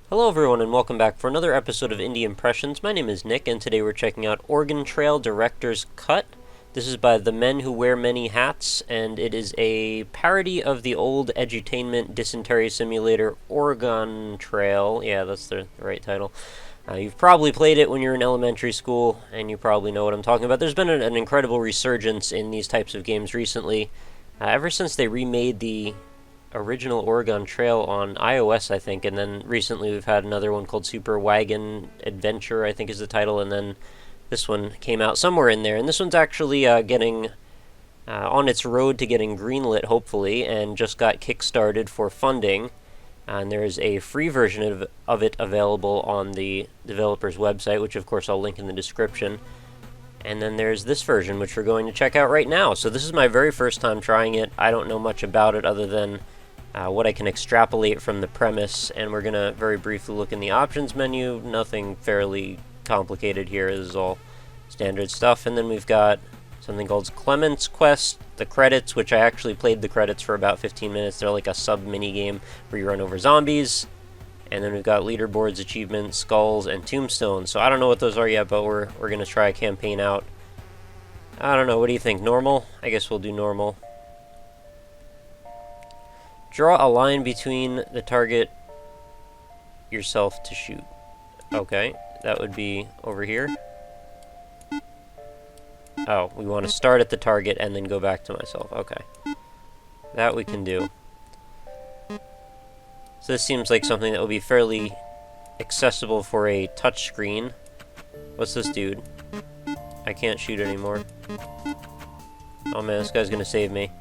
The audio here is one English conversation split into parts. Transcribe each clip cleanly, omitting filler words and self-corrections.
Hello everyone and welcome back for another episode of Indie Impressions. My name is Nick and today we're checking out Oregon Trail Director's Cut. This is by The Men Who Wear Many Hats, and it is a parody of the old edutainment dysentery simulator Oregon Trail. Yeah, that's the right title. You've probably played it when you were in elementary school, and you probably know what I'm talking about. There's been an incredible resurgence in these types of games recently. Ever since they remade the original Oregon Trail on iOS, I think, and then recently we've had another one called Super Wagon Adventure, I think is the title, and then this one came out somewhere in there, and this one's actually getting on its road to getting greenlit, hopefully, and just got kickstarted for funding, and there's a free version of it available on the developer's website, which of course I'll link in the description. And then there's this version, which we're going to check out right now. So this is my very first time trying it. I don't know much about it other than what I can extrapolate from the premise, and we're going to very briefly look in the options menu. Nothing fairly complicated here. This is all standard stuff. And then we've got something called Clement's Quest, the credits, which I actually played the credits for about 15 minutes. They're like a sub-mini game where you run over zombies. And then we've got leaderboards, achievements, skulls, and tombstones. So I don't know what those are yet, but we're going to try a campaign out. I don't know, what do you think? Normal? I guess we'll do normal. Draw a line between the target yourself to shoot. Okay, that would be over here. Oh, we want to start at the target and then go back to myself. Okay. That we can do. So this seems like something that will be fairly accessible for a touchscreen. What's this dude? I can't shoot anymore. Oh man, this guy's gonna save me.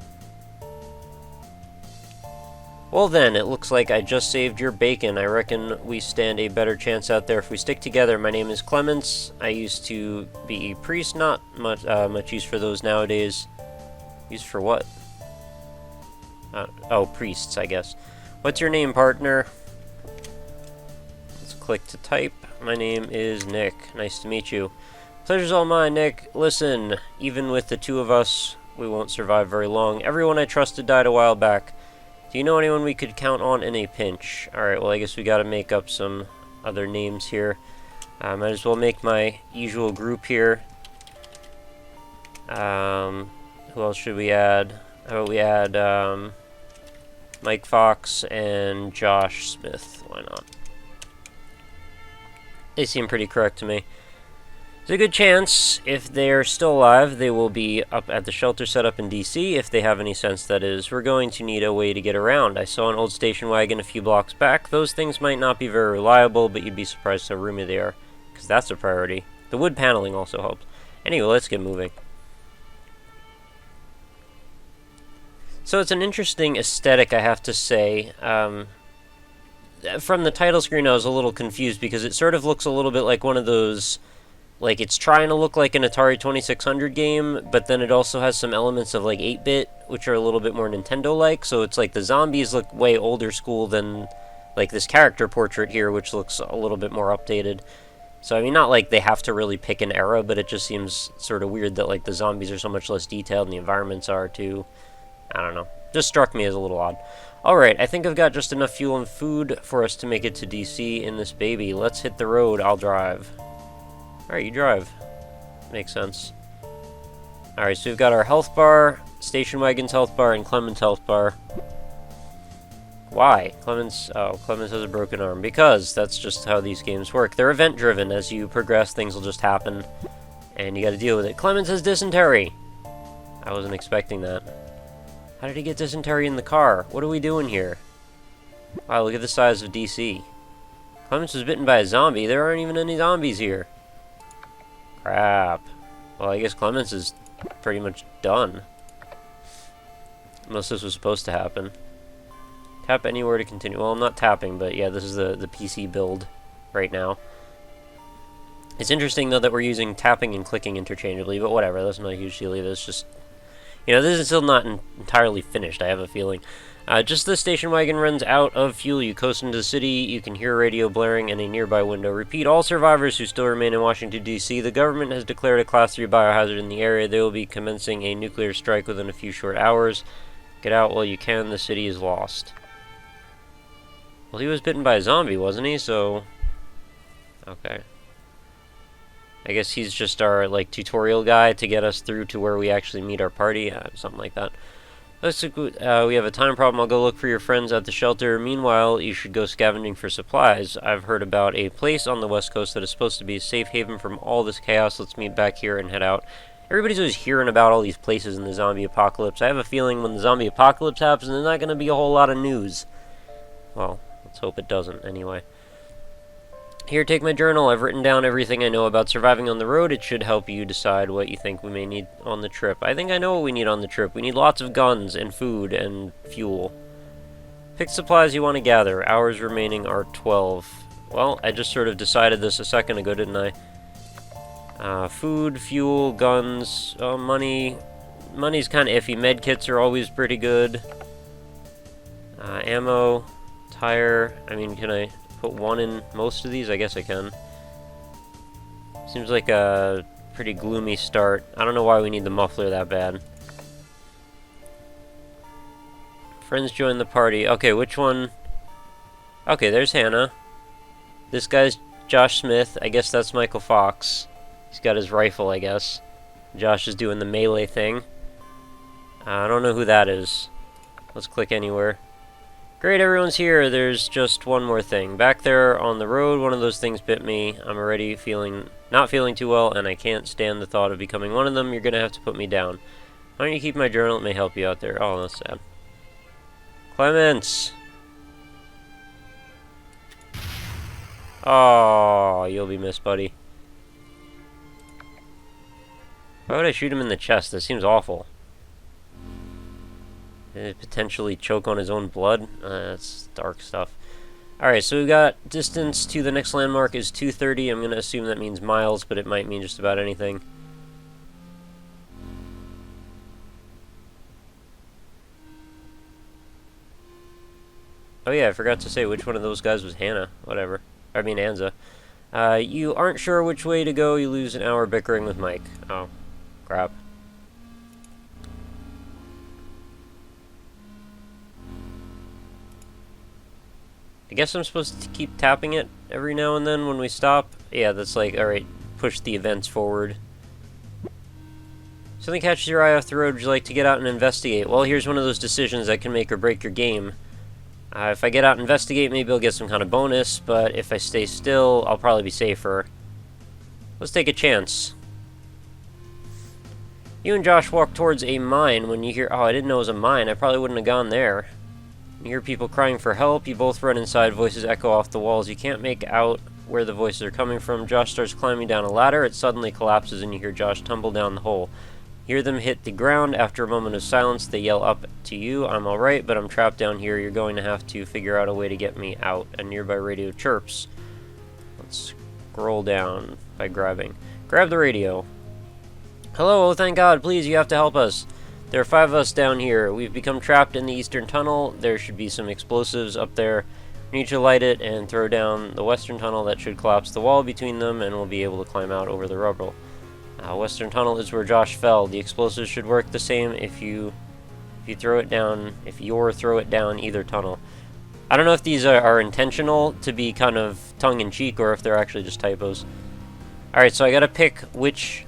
Well then, it looks like I just saved your bacon. I reckon we stand a better chance out there if we stick together. My name is Clements. I used to be a priest. Not much use for those nowadays. Used for what? Oh, priests, I guess. What's your name, partner? Let's click to type. My name is Nick. Nice to meet you. Pleasure's all mine, Nick. Listen, even with the two of us, we won't survive very long. Everyone I trusted died a while back. Do you know anyone we could count on in a pinch? Alright, well I guess we gotta make up some other names here. Might as well make my usual group here. Who else should we add? How about we add, Mike Fox and Josh Smith. Why not? They seem pretty correct to me. There's a good chance, if they're still alive, they will be up at the shelter set up in DC, if they have any sense, that is. We're going to need a way to get around. I saw an old station wagon a few blocks back. Those things might not be very reliable, but you'd be surprised how roomy they are, because that's a priority. The wood paneling also helps. Anyway, let's get moving. So it's an interesting aesthetic, I have to say. From the title screen I was a little confused because it sort of looks a little bit like one of those, like it's trying to look like an Atari 2600 game, but then it also has some elements of like 8-bit, which are a little bit more Nintendo-like, so it's like the zombies look way older school than like this character portrait here, which looks a little bit more updated. So I mean, not like they have to really pick an era, but it just seems sort of weird that like the zombies are so much less detailed and the environments are too. I don't know. Just struck me as a little odd. Alright, I think I've got just enough fuel and food for us to make it to DC in this baby. Let's hit the road. I'll drive. Alright, you drive. Makes sense. Alright, so we've got our health bar, station wagon's health bar, and Clement's health bar. Why? Clemens has a broken arm. Because that's just how these games work. They're event-driven. As you progress, things will just happen, and you gotta deal with it. Clemens has dysentery! I wasn't expecting that. How did he get dysentery in the car? What are we doing here? Wow, look at the size of DC. Clemens was bitten by a zombie. There aren't even any zombies here. Crap. Well, I guess Clemens is pretty much done. Unless this was supposed to happen. Tap anywhere to continue. Well, I'm not tapping, but yeah, this is the PC build right now. It's interesting, though, that we're using tapping and clicking interchangeably, but whatever. That's not a huge deal either. It's just, you know, this is still not entirely finished, I have a feeling. Just the station wagon runs out of fuel. You coast into the city, you can hear radio blaring in a nearby window. Repeat, all survivors who still remain in Washington, D.C., the government has declared a Class 3 biohazard in the area. They will be commencing a nuclear strike within a few short hours. Get out while you can, the city is lost. Well, he was bitten by a zombie, wasn't he? So... Okay. I guess he's just our, like, tutorial guy to get us through to where we actually meet our party. Something like that. We have a time problem. I'll go look for your friends at the shelter. Meanwhile, you should go scavenging for supplies. I've heard about a place on the west coast that is supposed to be a safe haven from all this chaos. Let's meet back here and head out. Everybody's always hearing about all these places in the zombie apocalypse. I have a feeling when the zombie apocalypse happens, there's not going to be a whole lot of news. Well, let's hope it doesn't, anyway. Here, take my journal. I've written down everything I know about surviving on the road. It should help you decide what you think we may need on the trip. I think I know what we need on the trip. We need lots of guns and food and fuel. Pick supplies you want to gather. Hours remaining are 12. Well, I just sort of decided this a second ago, didn't I? Food, fuel, guns, money. Money's kind of iffy. Medkits are always pretty good. Ammo, tire. I mean, can I... put one in most of these? I guess I can. Seems like a pretty gloomy start. I don't know why we need the muffler that bad. Friends join the party. Okay, which one? Okay, there's Hannah. This guy's Josh Smith. I guess that's Michael Fox. He's got his rifle, I guess. Josh is doing the melee thing. I don't know who that is. Let's click anywhere. Great, everyone's here. There's just one more thing. Back there on the road, one of those things bit me. I'm already not feeling too well, and I can't stand the thought of becoming one of them. You're gonna have to put me down. Why don't you keep my journal? It may help you out there. Oh, that's sad. Clements! Oh, you'll be missed, buddy. Why would I shoot him in the chest? That seems awful. Potentially choke on his own blood. That's dark stuff. Alright, so we got distance to the next landmark is 230. I'm going to assume that means miles, but it might mean just about anything. Oh yeah, I forgot to say which one of those guys was Hannah. Whatever. I mean, Anza. You aren't sure which way to go. You lose an hour bickering with Mike. Oh, crap. I guess I'm supposed to keep tapping it every now and then when we stop. Yeah, that's like, alright, push the events forward. Something catches your eye off the road. Would you like to get out and investigate? Well, here's one of those decisions that can make or break your game. If I get out and investigate, maybe I'll get some kind of bonus, but if I stay still, I'll probably be safer. Let's take a chance. You and Josh walk towards a mine when you hear... Oh, I didn't know it was a mine. I probably wouldn't have gone there. You hear people crying for help. You both run inside. Voices echo off the walls. You can't make out where the voices are coming from. Josh starts climbing down a ladder. It suddenly collapses, and you hear Josh tumble down the hole. You hear them hit the ground. After a moment of silence, they yell up to you. I'm alright, but I'm trapped down here. You're going to have to figure out a way to get me out. A nearby radio chirps. Let's scroll down by grabbing. Grab the radio. Hello, oh thank God, please, you have to help us. There are 5 of us down here. We've become trapped in the eastern tunnel. There should be some explosives up there. We need to light it and throw down the western tunnel. That should collapse the wall between them, and we'll be able to climb out over the rubble. Western tunnel is where Josh fell. The explosives should work the same if you're throw it down either tunnel. I don't know if these are intentional to be kind of tongue-in-cheek or if they're actually just typos. Alright, so I gotta pick which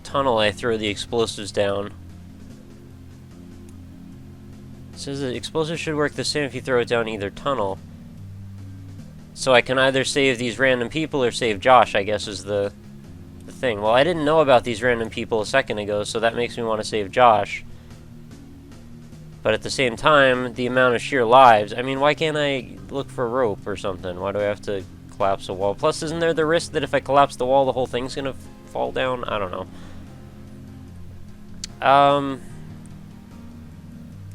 tunnel I throw the explosives down. It says the explosives should work the same if you throw it down either tunnel. So I can either save these random people or save Josh, I guess, is the thing. Well, I didn't know about these random people a second ago, so that makes me want to save Josh. But at the same time, the amount of sheer lives... I mean, why can't I look for a rope or something? Why do I have to collapse a wall? Plus, isn't there the risk that if I collapse the wall, the whole thing's gonna fall down? I don't know.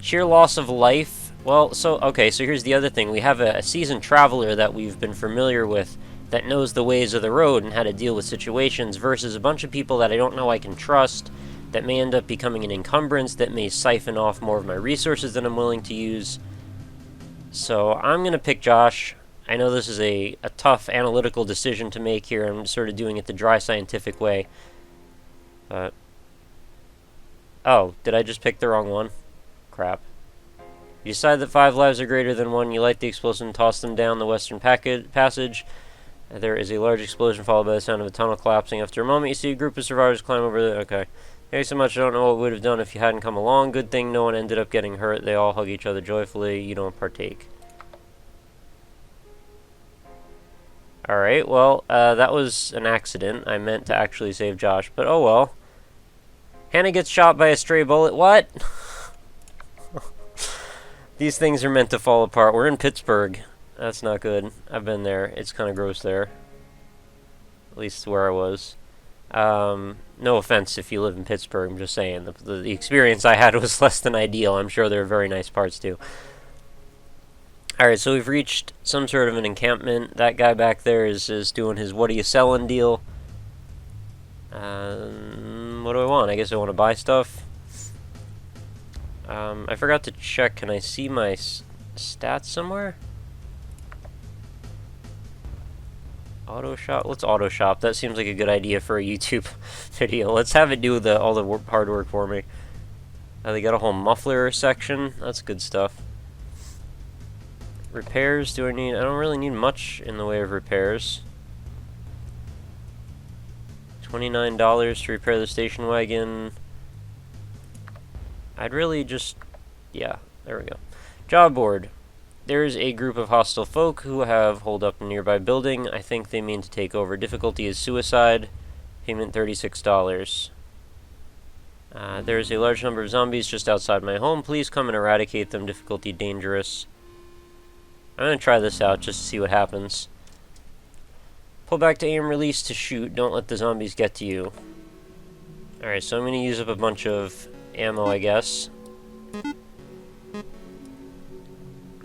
Sheer loss of life. Well, okay, so here's the other thing. We have a seasoned traveler that we've been familiar with that knows the ways of the road and how to deal with situations versus a bunch of people that I don't know I can trust that may end up becoming an encumbrance, that may siphon off more of my resources than I'm willing to use. So I'm going to pick Josh. I know this is a tough analytical decision to make here. I'm sort of doing it the dry scientific way. But... oh, did I just pick the wrong one? Crap. You decide that 5 lives are greater than 1. You light the explosion and toss them down the western passage. There is a large explosion followed by the sound of a tunnel collapsing. After a moment, you see a group of survivors climb over the... Okay. Thanks so much. I don't know what we would have done if you hadn't come along. Good thing no one ended up getting hurt. They all hug each other joyfully. You don't partake. Alright, well, that was an accident. I meant to actually save Josh, but oh well. Hannah gets shot by a stray bullet. What? These things are meant to fall apart. We're in Pittsburgh. That's not good. I've been there. It's kind of gross there. At least where I was. No offense if you live in Pittsburgh. I'm just saying. The experience I had was less than ideal. I'm sure there are very nice parts too. Alright, so we've reached some sort of an encampment. That guy back there is doing his what are you selling deal. What do I want? I guess I want to buy stuff. I forgot to check. Can I see my stats somewhere? Auto shop? Let's auto shop. That seems like a good idea for a YouTube video. Let's have it do all the hard work for me. They got a whole muffler section. That's good stuff. Repairs, do I need... I don't really need much in the way of repairs. $29 to repair the station wagon. I'd really just... Yeah, there we go. Job board. There's a group of hostile folk who have holed up in a nearby building. I think they mean to take over. Difficulty is suicide. Payment $36. There's a large number of zombies just outside my home. Please come and eradicate them. Difficulty dangerous. I'm going to try this out just to see what happens. Pull back to aim, release to shoot. Don't let the zombies get to you. Alright, so I'm going to use up a bunch of ammo, I guess.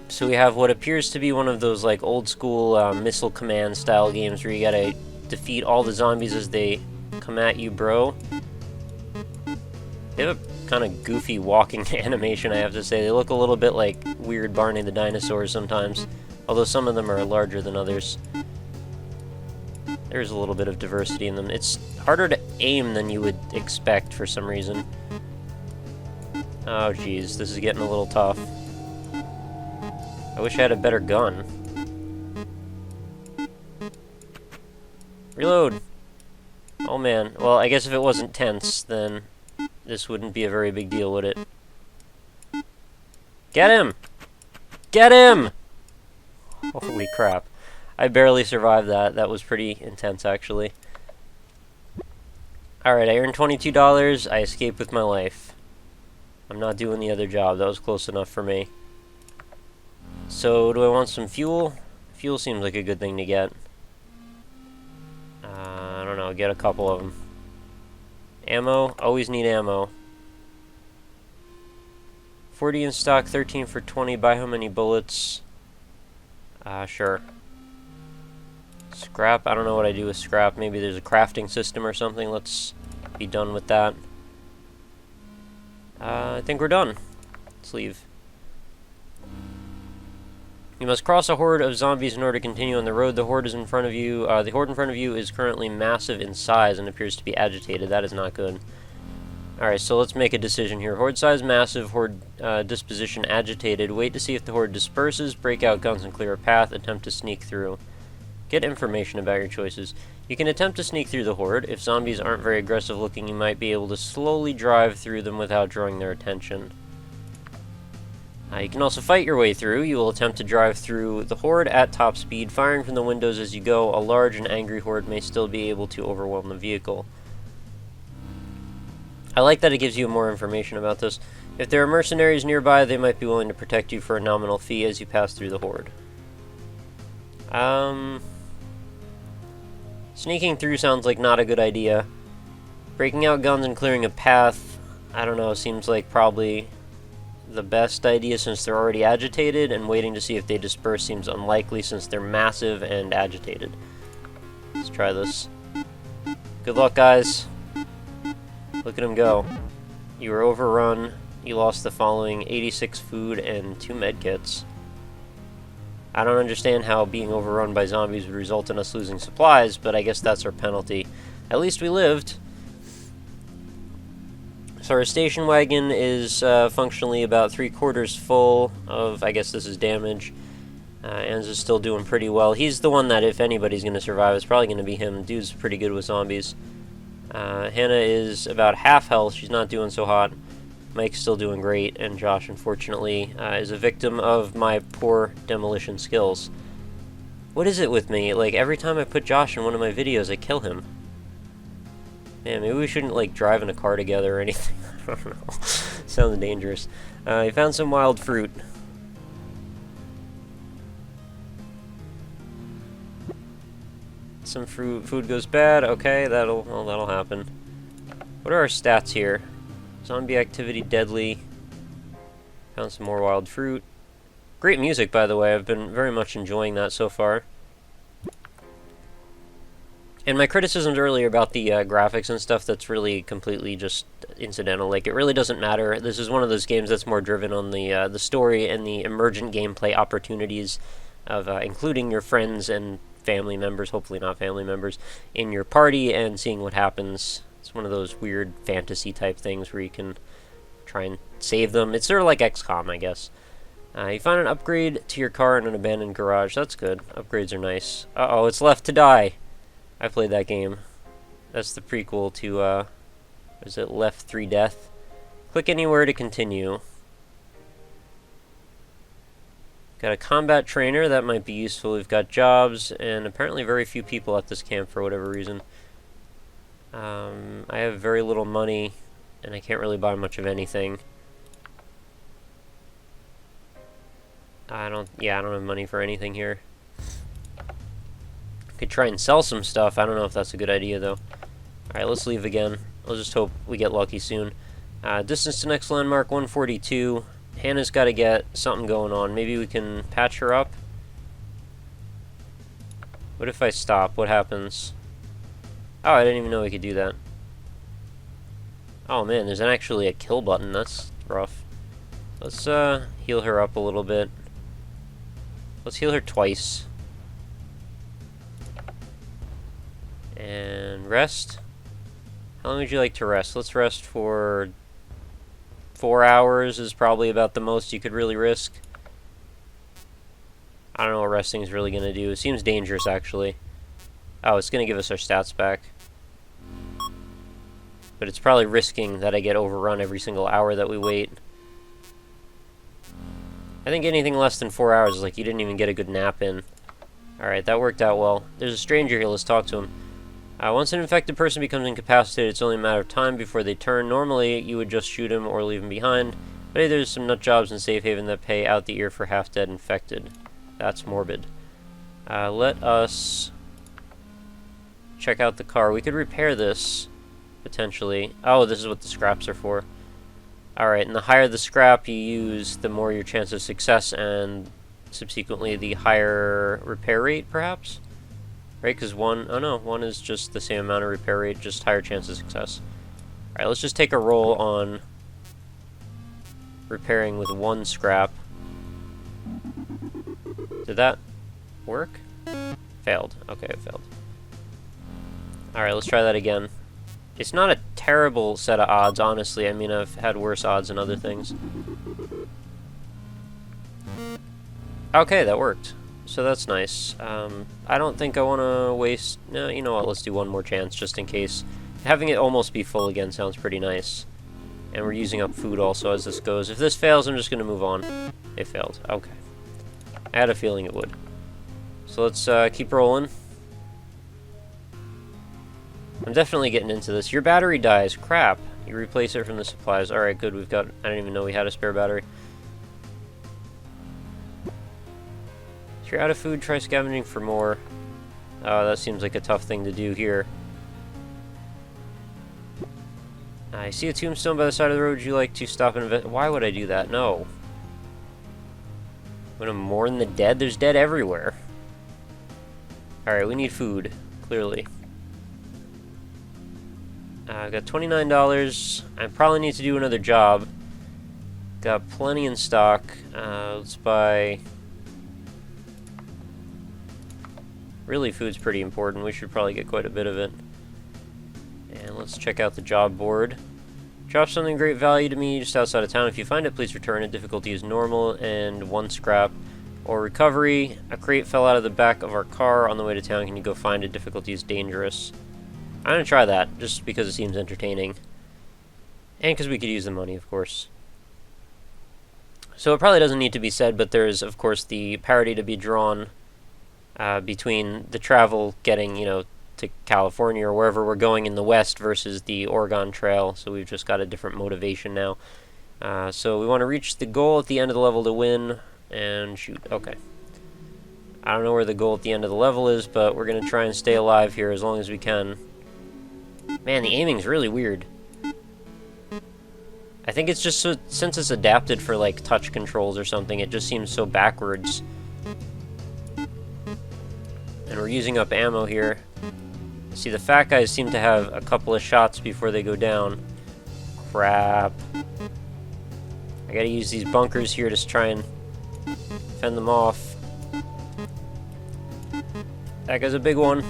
So we have what appears to be one of those like old school missile command style games where you gotta defeat all the zombies as they come at you, bro. They have a kind of goofy walking animation, I have to say. They look a little bit like weird Barney the Dinosaurs sometimes, although some of them are larger than others. There's a little bit of diversity in them. It's harder to aim than you would expect for some reason. Oh geez, this is getting a little tough. I wish I had a better gun. Reload! Oh man, well I guess if it wasn't tense, then this wouldn't be a very big deal, would it? Get him! Get him! Holy crap. I barely survived that. That was pretty intense, actually. Alright, I earned $22. I escaped with my life. I'm not doing the other job. That was close enough for me. So, do I want some fuel? Fuel seems like a good thing to get. I don't know. Get a couple of them. Ammo? Always need ammo. 40 in stock, 13 for 20. Buy how many bullets? Sure. Scrap? I don't know what I do with scrap. Maybe there's a crafting system or something. Let's be done with that. I think we're done. Let's leave. You must cross a horde of zombies in order to continue on the road. The horde is in front of you. The horde in front of you is currently massive in size and appears to be agitated. That is not good. Alright, so let's make a decision here. Horde size massive, horde disposition agitated. Wait to see if the horde disperses. Break out guns and clear a path. Attempt to sneak through. Get information about your choices. You can attempt to sneak through the horde. If zombies aren't very aggressive looking, you might be able to slowly drive through them without drawing their attention. You can also fight your way through. You will attempt to drive through the horde at top speed, firing from the windows as you go. A large and angry horde may still be able to overwhelm the vehicle. I like that it gives you more information about this. If there are mercenaries nearby, they might be willing to protect you for a nominal fee as you pass through the horde. Sneaking through sounds like not a good idea. Breaking out guns and clearing a path, I don't know, seems like probably the best idea since they're already agitated, and waiting to see if they disperse seems unlikely since they're massive and agitated. Let's try this. Good luck, guys. Look at him go. You were overrun. You lost the following: 86 food and 2 medkits. I don't understand how being overrun by zombies would result in us losing supplies, but I guess that's our penalty. At least we lived. So our station wagon is functionally about 3/4 full of, I guess this is damage. Anz is still doing pretty well. He's the one that, if anybody's going to survive, it's probably going to be him. Dude's pretty good with zombies. Hannah is about half health. She's not doing so hot. Mike's still doing great, and Josh, unfortunately, is a victim of my poor demolition skills. What is it with me? Like, every time I put Josh in one of my videos, I kill him. Man, maybe we shouldn't, like, drive in a car together or anything. I don't know. Sounds dangerous. He found some wild fruit. Some food goes bad. Okay, that'll happen. What are our stats here? Zombie activity deadly. Found some more wild fruit. Great music, by the way. I've been very much enjoying that so far. And my criticisms earlier about the graphics and stuff, that's really completely just incidental. Like, it really doesn't matter. This is one of those games that's more driven on the story and the emergent gameplay opportunities of including your friends and family members, hopefully not family members, in your party and seeing what happens. It's one of those weird fantasy type things where you can try and save them. It's sort of like XCOM, I guess. You find an upgrade to your car in an abandoned garage. That's good. Upgrades are nice. Uh-oh, it's Left to Die. I played that game. That's the prequel to, is it Left 3 Death? Click anywhere to continue. Got a combat trainer, that might be useful. We've got jobs, and apparently very few people at this camp for whatever reason. I have very little money, and I can't really buy much of anything. I don't have money for anything here. Could try and sell some stuff. I don't know if that's a good idea, though. Alright, let's leave again. I'll just hope we get lucky soon. Distance to next landmark, 142. Hannah's got to get something going on. Maybe we can patch her up? What if I stop? What happens? Oh, I didn't even know we could do that. Oh man, there's actually a kill button. That's rough. Let's heal her up a little bit. Let's heal her twice. And rest. How long would you like to rest? Let's rest for 4 hours is probably about the most you could really risk. I don't know what resting is really going to do. It seems dangerous, actually. Oh, it's going to give us our stats back. But it's probably risking that I get overrun every single hour that we wait. I think anything less than 4 hours is like you didn't even get a good nap in. Alright, that worked out well. There's a stranger here, let's talk to him. Once an infected person becomes incapacitated, it's only a matter of time before they turn. Normally, you would just shoot him or leave him behind. But hey, there's some nut jobs in Safe Haven that pay out the ear for half-dead infected. That's morbid. Let us check out the car. We could repair this, potentially. Oh, this is what the scraps are for. Alright, and the higher the scrap you use, the more your chance of success, and subsequently the higher repair rate, perhaps? Right, because one is just the same amount of repair rate, just higher chance of success. Alright, let's just take a roll on repairing with 1 scrap. Did that work? Failed. Okay, it failed. Alright, let's try that again. It's not a terrible set of odds, honestly. I mean, I've had worse odds in other things. Okay, that worked. So that's nice. I don't think I want to waste... No, you know what, let's do one more chance, just in case. Having it almost be full again sounds pretty nice. And we're using up food also as this goes. If this fails, I'm just going to move on. It failed. Okay. I had a feeling it would. So let's keep rolling. I'm definitely getting into this. Your battery dies. Crap. You replace it from the supplies. Alright, good. We've got... I didn't even know we had a spare battery. If you're out of food, try scavenging for more. That seems like a tough thing to do here. I see a tombstone by the side of the road. Would you like to stop and invest? Why would I do that? No. I'm gonna mourn the dead? There's dead everywhere. Alright, we need food. Clearly. I got $29. I probably need to do another job. Got plenty in stock. Let's buy... Really, food's pretty important. We should probably get quite a bit of it. And let's check out the job board. Drop something of great value to me just outside of town. If you find it, please return it. Difficulty is normal and 1 scrap. Or recovery. A crate fell out of the back of our car on the way to town. Can you go find it? Difficulty is dangerous. I'm gonna try that, just because it seems entertaining. And because we could use the money, of course. So it probably doesn't need to be said, but there's, of course, the parity to be drawn between the travel getting, to California or wherever we're going in the West versus the Oregon Trail. So we've just got a different motivation now. So we want to reach the goal at the end of the level to win. And shoot, okay. I don't know where the goal at the end of the level is, but we're going to try and stay alive here as long as we can. Man, the aiming's really weird. I think it's just since it's adapted for, like, touch controls or something, it just seems so backwards. And we're using up ammo here. See, the fat guys seem to have a couple of shots before they go down. Crap. I gotta use these bunkers here to try and fend them off. That guy's a big one.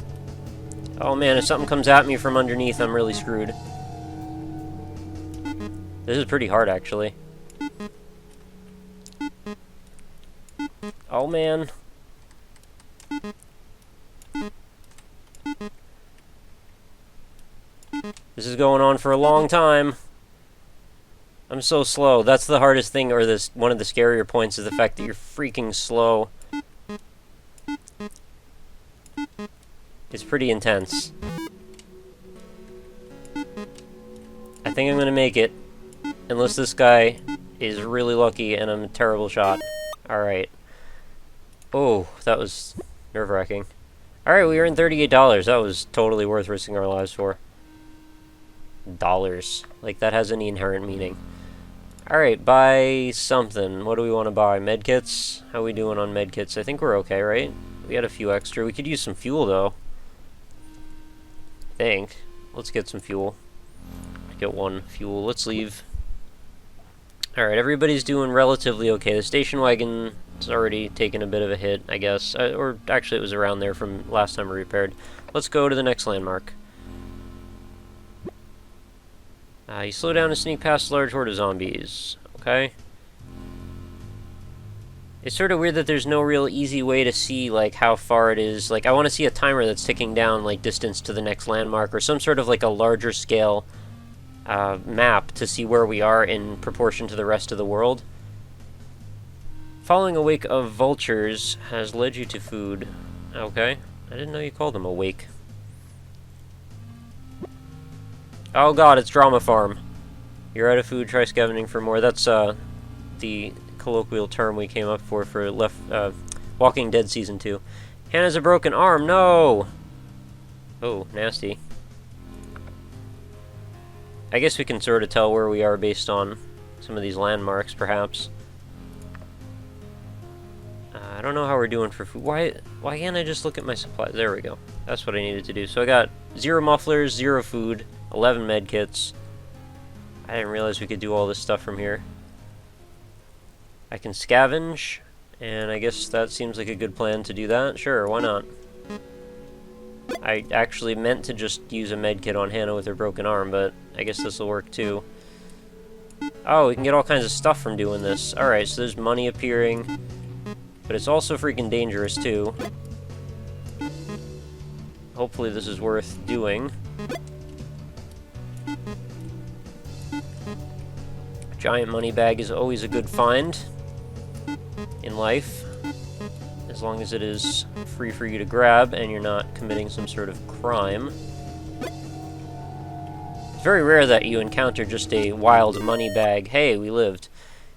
Oh man, if something comes at me from underneath, I'm really screwed. This is pretty hard, actually. Oh man. This is going on for a long time. I'm so slow. That's the hardest thing, or one of the scarier points, is the fact that you're freaking slow. It's pretty intense. I think I'm gonna make it. Unless this guy is really lucky and I'm a terrible shot. Alright. Oh, that was nerve-wracking. Alright, we earned $38. That was totally worth risking our lives for. Dollars. Like, that has any inherent meaning. Alright, buy something. What do we want to buy? Medkits? How are we doing on medkits? I think we're okay, right? We had a few extra. We could use some fuel, though. I think. Let's get some fuel. Get 1 fuel. Let's leave. Alright, everybody's doing relatively okay. The station wagon's already taken a bit of a hit, I guess. Or actually, it was around there from last time we repaired. Let's go to the next landmark. You slow down and sneak past a large horde of zombies. Okay. It's sort of weird that there's no real easy way to see, like, how far it is. Like, I want to see a timer that's ticking down, like, distance to the next landmark, or some sort of, like, a larger scale map to see where we are in proportion to the rest of the world. Following a wake of vultures has led you to food. Okay. I didn't know you called them a wake. Oh god, it's Drama Farm. You're out of food, try scavenging for more. That's the colloquial term we came up for Walking Dead Season 2. Hannah's a broken arm, no! Oh, nasty. I guess we can sort of tell where we are based on some of these landmarks, perhaps. I don't know how we're doing for food. Why can't I just look at my supplies? There we go. That's what I needed to do. So I got 0 mufflers, 0 food, 11 medkits. I didn't realize we could do all this stuff from here. I can scavenge, and I guess that seems like a good plan to do that. Sure, why not? I actually meant to just use a medkit on Hannah with her broken arm, but I guess this will work too. Oh, we can get all kinds of stuff from doing this. Alright, so there's money appearing, but it's also freaking dangerous too. Hopefully this is worth doing. Giant money bag is always a good find in life, as long as it is free for you to grab and you're not committing some sort of crime. It's very rare that you encounter just a wild money bag. Hey, we lived.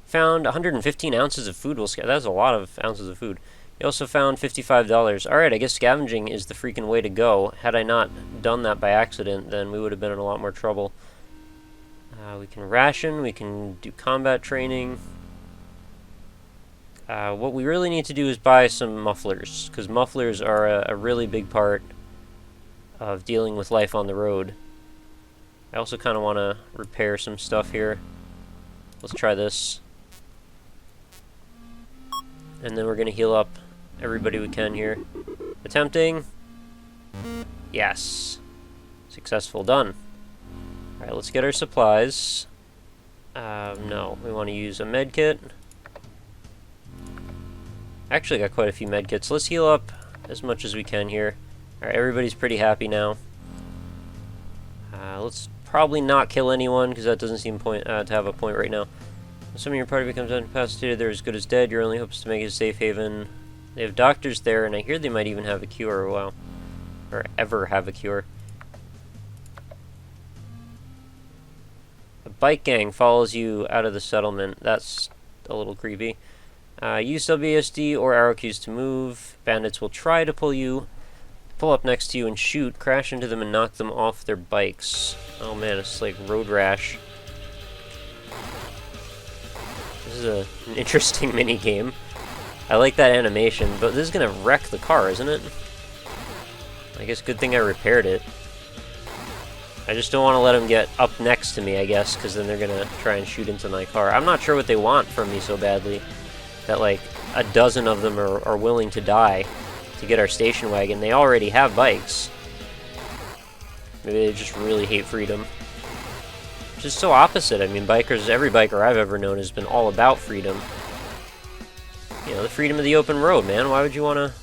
Found 115 ounces of food. That's a lot of ounces of food. You also found $55. Alright, I guess scavenging is the freaking way to go. Had I not done that by accident, then we would have been in a lot more trouble. We can ration, we can do combat training. What we really need to do is buy some mufflers, because mufflers are a really big part of dealing with life on the road. I also kind of want to repair some stuff here. Let's try this. And then we're going to heal up everybody we can here. Attempting. Yes. Successful. Done. Alright, let's get our supplies. No, we want to use a med kit. Actually got quite a few med kits. Let's heal up as much as we can here. Alright, everybody's pretty happy now. Let's probably not kill anyone, because that doesn't seem to have a point right now. When some of your party becomes incapacitated, they're as good as dead. Your only hope is to make it a safe haven. They have doctors there, and I hear they might even have a cure. Wow. Or ever have a cure. A bike gang follows you out of the settlement. That's a little creepy. Use WSD or arrow keys to move. Bandits will try to pull up next to you and shoot, crash into them and knock them off their bikes. Oh man, it's like road rash. This is an interesting mini game. I like that animation, but this is gonna wreck the car, isn't it? I guess good thing I repaired it. I just don't want to let them get up next to me, I guess, because then they're gonna try and shoot into my car. I'm not sure what they want from me so badly that like a dozen of them are willing to die to get our station wagon. They already have bikes. Maybe they just really hate freedom. Which is so opposite. I mean, bikers, every biker I've ever known has been all about freedom. You know, the freedom of the open road, man. Why would you want to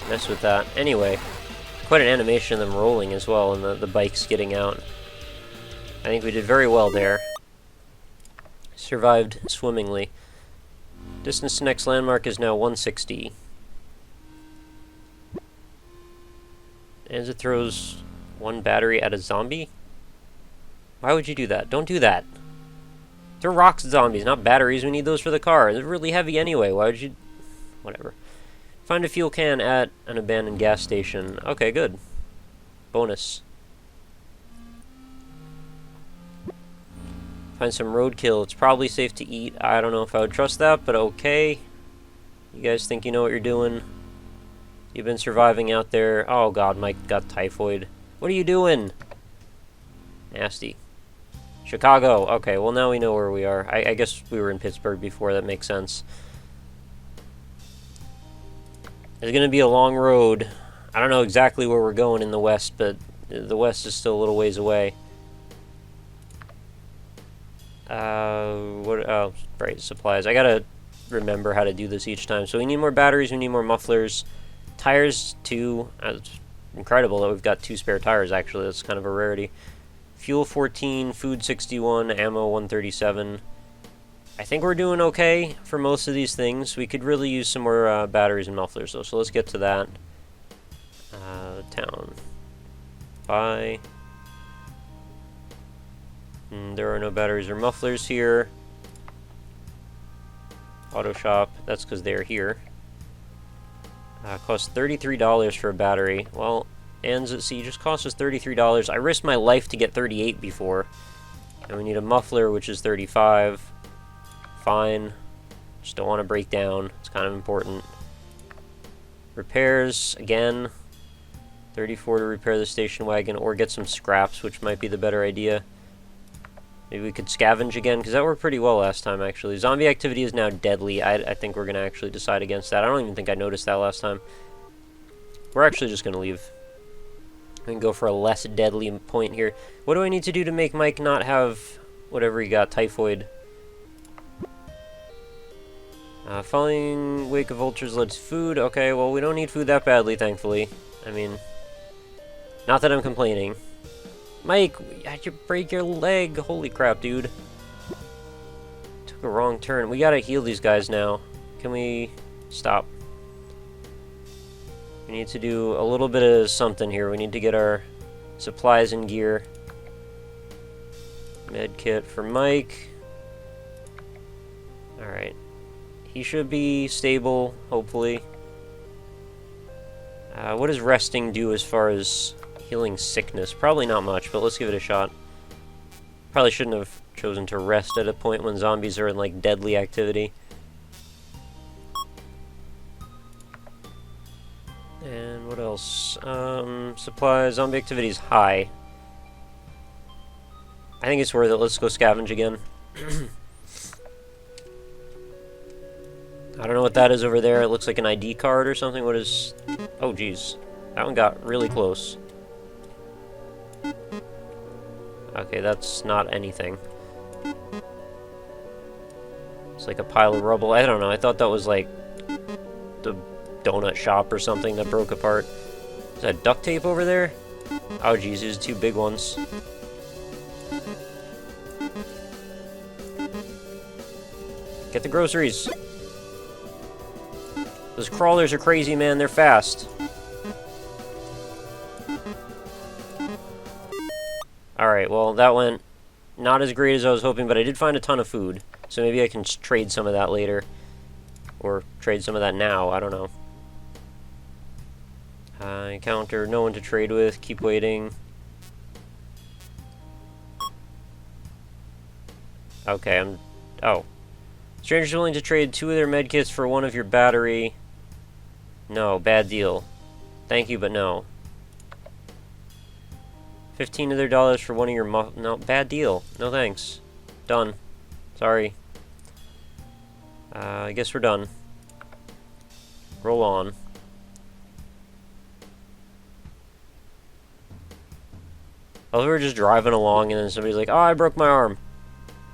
mess with that? Anyway, quite an animation of them rolling as well, and the bikes getting out. I think we did very well there. Survived swimmingly. Distance to next landmark is now 160. As it throws one battery at a zombie? Why would you do that? Don't do that. They're rocks at zombies, not batteries. We need those for the car. They're really heavy anyway. Why would you... Whatever. Find a fuel can at an abandoned gas station. Okay, good. Bonus. Find some roadkill. It's probably safe to eat. I don't know if I would trust that, but okay. You guys think you know what you're doing? You've been surviving out there. Oh god, Mike got typhoid. What are you doing? Nasty. Chicago. Okay, well now we know where we are. I guess we were in Pittsburgh before. That makes sense. There's going to be a long road. I don't know exactly where we're going in the west, but the west is still a little ways away. Oh, right, supplies. I gotta remember how to do this each time. So we need more batteries, we need more mufflers. Tires, 2. It's incredible that we've got 2 spare tires, actually. That's kind of a rarity. Fuel, 14. Food, 61. Ammo, 137. I think we're doing okay for most of these things. We could really use some more batteries and mufflers, though. So let's get to that. Town. Buy. There are no batteries or mufflers here. Auto shop. That's because they're here. Costs $33 for a battery. Well, Anne's at Sea just cost us $33. I risked my life to get 38 before. And we need a muffler, which is 35. Fine. Just don't want to break down. It's kind of important. Repairs, again. 34 to repair the station wagon, or get some scraps, which might be the better idea. Maybe we could scavenge again, because that worked pretty well last time, actually. Zombie activity is now deadly. I think we're going to actually decide against that. I don't even think I noticed that last time. We're actually just going to leave. We can go for a less deadly point here. What do I need to do to make Mike not have whatever he got, typhoid? Following wake of vultures led to food. Okay, well, we don't need food that badly, thankfully. I mean, not that I'm complaining. Mike, how'd you break your leg? Holy crap, dude. Took a wrong turn. We gotta heal these guys now. Can we stop? We need to do a little bit of something here. We need to get our supplies and gear. Med kit for Mike. Alright. He should be stable, hopefully. What does resting do as far as healing sickness? Probably not much, but let's give it a shot. Probably shouldn't have chosen to rest at a point when zombies are in, like, deadly activity. And what else? Supplies, zombie activity is high. I think it's worth it. Let's go scavenge again. I don't know what that is over there. It looks like an ID card or something. What is... Oh, geez. That one got really close. Okay, that's not anything. It's like a pile of rubble. I don't know. I thought that was like the donut shop or something that broke apart. Is that duct tape over there? Oh, geez, there's two big ones. Get the groceries. Those crawlers are crazy, man. They're fast. Alright, well, that went not as great as I was hoping, but I did find a ton of food. So maybe I can trade some of that later. Or trade some of that now. I don't know. Encounter no one to trade with. Keep waiting. Okay, oh. Strangers willing to trade 2 of their medkits for 1 of your battery. No, bad deal. Thank you, but no. 15 of their dollars for 1 of your no, bad deal. No thanks. Done. Sorry. I guess we're done. Roll on. Oh, we were just driving along and then somebody's like, oh, I broke my arm.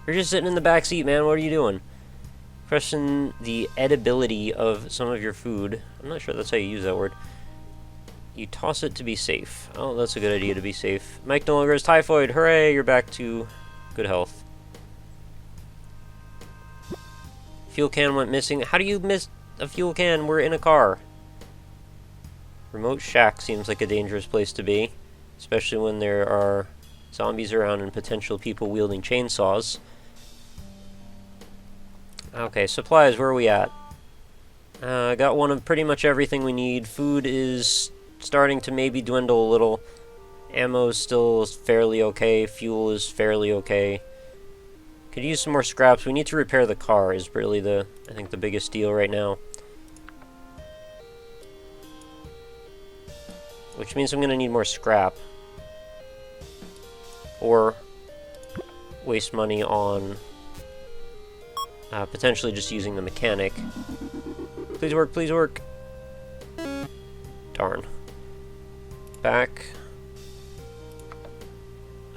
You're just sitting in the back seat, man. What are you doing? Question the edibility of some of your food. I'm not sure that's how you use that word. You toss it to be safe. Oh, that's a good idea to be safe. Mike no longer has typhoid. Hooray, you're back to good health. Fuel can went missing. How do you miss a fuel can? We're in a car. Remote shack seems like a dangerous place to be. Especially when there are zombies around and potential people wielding chainsaws. Okay, supplies, where are we at? I got one of pretty much everything we need. Food is starting to maybe dwindle a little. Ammo is still fairly okay. Fuel is fairly okay. Could use some more scraps. We need to repair the car is really I think the biggest deal right now. Which means I'm going to need more scrap. Or waste money on potentially just using the mechanic. Please work, please work. Darn. Back.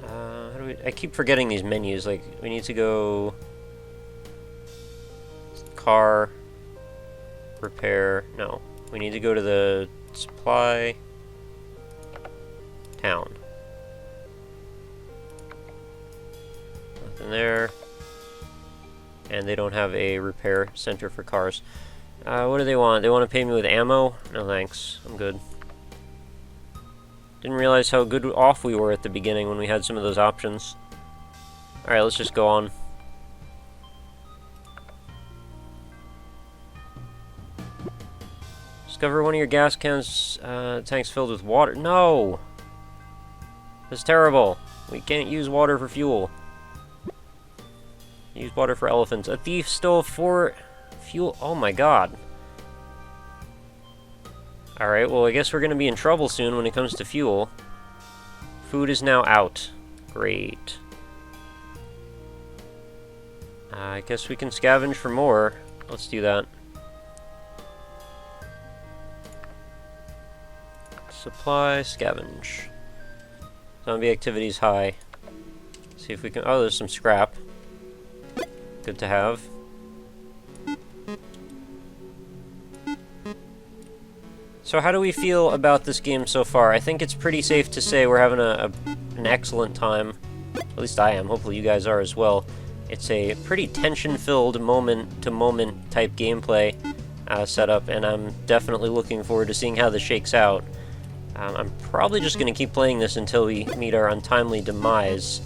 How do we... I keep forgetting these menus. Like, we need to go... Car. Repair. No. We need to go to the supply... Town. Nothing there. And they don't have a repair center for cars. What do they want? They want to pay me with ammo? No thanks. I'm good. Didn't realize how good off we were at the beginning when we had some of those options. Alright, let's just go on. Discover one of your gas cans tanks filled with water. No! That's terrible. We can't use water for fuel. Use water for elephants. A thief stole 4 fuel. Oh my god. Alright, well I guess we're going to be in trouble soon when it comes to fuel. Food is now out. Great. I guess we can scavenge for more. Let's do that. Supply, scavenge. Zombie activity's high. See if we can... Oh, there's some scrap. Good to have. So how do we feel about this game so far? I think it's pretty safe to say we're having an excellent time. At least I am. Hopefully you guys are as well. It's a pretty tension-filled moment-to-moment type gameplay setup, and I'm definitely looking forward to seeing how this shakes out. I'm probably just going to keep playing this until we meet our untimely demise.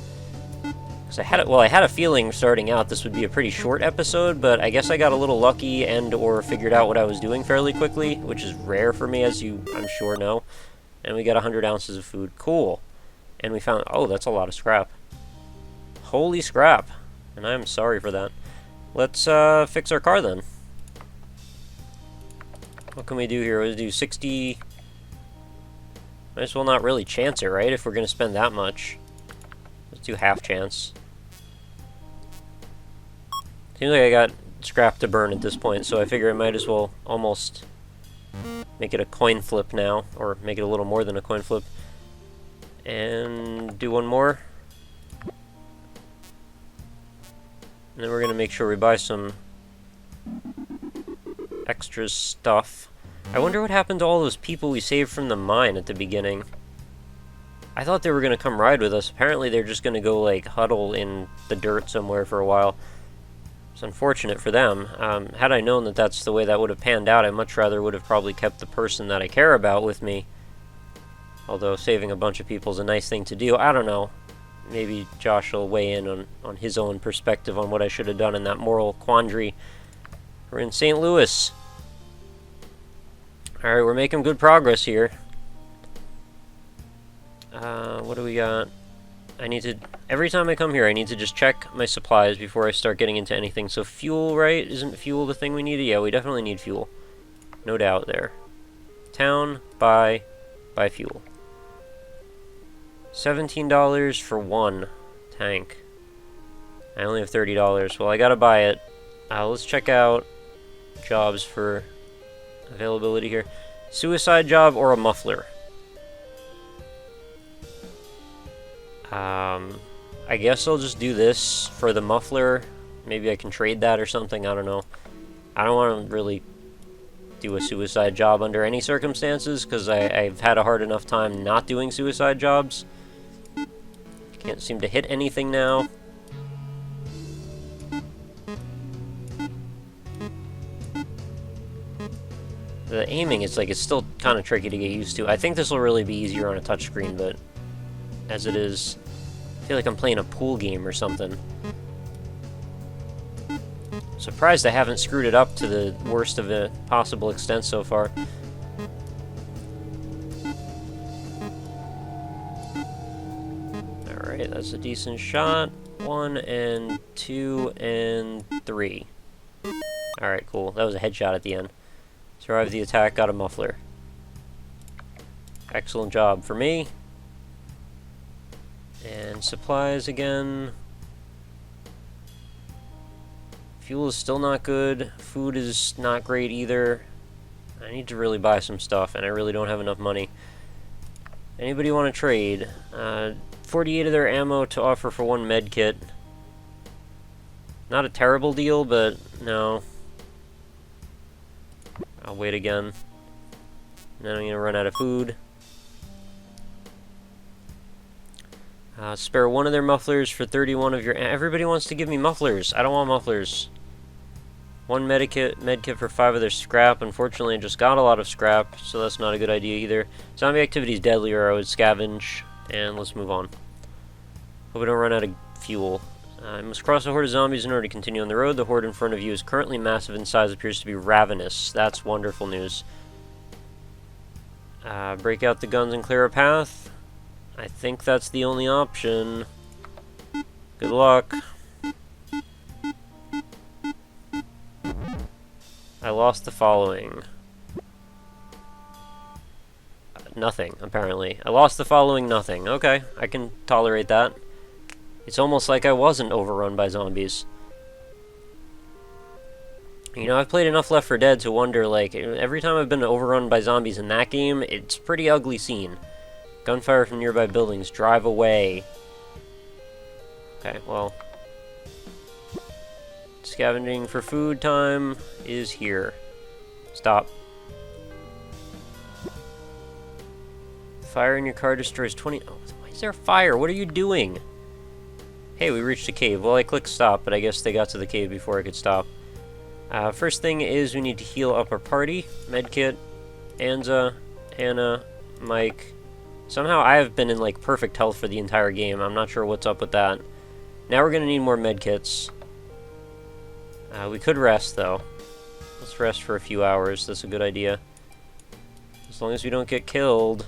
Because I had a feeling starting out this would be a pretty short episode, but I guess I got a little lucky and/or figured out what I was doing fairly quickly, which is rare for me, as you, I'm sure, know. And we got 100 ounces of food. Cool. And we found... Oh, that's a lot of scrap. Holy scrap. And I'm sorry for that. Let's fix our car then. What can we do here? We'll do 60... Might as well not really chance it, right? If we're going to spend that much. Let's do half chance. Seems like I got scrap to burn at this point, so I figure I might as well almost make it a coin flip now, or make it a little more than a coin flip. And do one more. And then we're gonna make sure we buy some extra stuff. I wonder what happened to all those people we saved from the mine at the beginning. I thought they were gonna come ride with us. Apparently they're just gonna go, like, huddle in the dirt somewhere for a while. It's unfortunate for them. Had I known that that's the way that would have panned out, I much rather would have probably kept the person that I care about with me. Although saving a bunch of people is a nice thing to do. I don't know. Maybe Josh will weigh in on his own perspective on what I should have done in that moral quandary. We're in St. Louis. Alright, we're making good progress here. What do we got? I need to... Every time I come here, I need to just check my supplies before I start getting into anything. So fuel, right? Isn't fuel the thing we need? Yeah, we definitely need fuel. No doubt there. Town, buy fuel. $17 for one tank. I only have $30. Well, I gotta buy it. Let's check out jobs for availability here. Suicide job or a muffler? I guess I'll just do this for the muffler. Maybe I can trade that or something. I don't know. I don't want to really do a suicide job under any circumstances, because I've had a hard enough time not doing suicide jobs. Can't seem to hit anything now. The aiming is it's still kind of tricky to get used to. I think this will really be easier on a touchscreen, but as it is, I feel like I'm playing a pool game or something. Surprised I haven't screwed it up to the worst of a possible extent so far. Alright, that's a decent shot. 1 and 2 and 3. Alright, cool. That was a headshot at the end. Survived the attack, got a muffler. Excellent job for me. And supplies again. Fuel is still not good. Food is not great either. I need to really buy some stuff, and I really don't have enough money. Anybody want to trade? 48 of their ammo to offer for one med kit. Not a terrible deal, but no. I'll wait again. And then I'm gonna run out of food. Spare one of their mufflers for 31 of your... Everybody wants to give me mufflers. I don't want mufflers. One medkit for 5 of their scrap. Unfortunately, I just got a lot of scrap, so that's not a good idea either. Zombie activity is deadly, or I would scavenge. And let's move on. Hope we don't run out of fuel. I must cross a horde of zombies in order to continue on the road. The horde in front of you is currently massive in size, appears to be ravenous. That's wonderful news. Break out the guns and clear a path. I think that's the only option. Good luck. I lost the following. Nothing, apparently. I lost the following nothing. Okay, I can tolerate that. It's almost like I wasn't overrun by zombies. You know, I've played enough Left 4 Dead to wonder, every time I've been overrun by zombies in that game, it's a pretty ugly scene. Gunfire from nearby buildings. Drive away. Okay, well. Scavenging for food time is here. Stop. Fire in your car destroys 20... Oh, why is there a fire? What are you doing? Hey, we reached a cave. Well, I clicked stop, but I guess they got to the cave before I could stop. First thing is we need to heal up our party. Medkit, Anza, Hannah, Mike. Somehow I have been in, perfect health for the entire game. I'm not sure what's up with that. Now we're going to need more medkits. We could rest, though. Let's rest for a few hours. That's a good idea. As long as we don't get killed.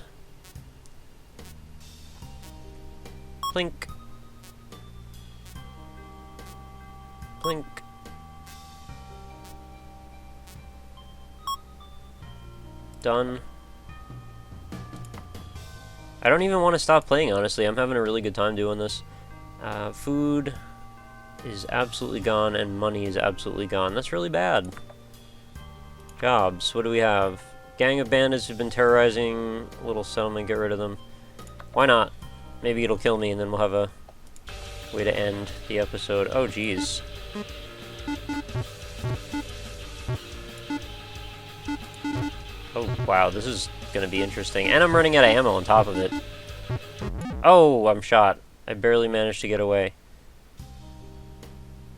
Plink. Plink. Done. I don't even want to stop playing, honestly. I'm having a really good time doing this. Food is absolutely gone, and money is absolutely gone. That's really bad. Jobs. What do we have? Gang of bandits who've been terrorizing a little settlement. Get rid of them. Why not? Maybe it'll kill me, and then we'll have a way to end the episode. Oh, geez. Oh, wow, this is gonna be interesting. And I'm running out of ammo on top of it. Oh, I'm shot. I barely managed to get away.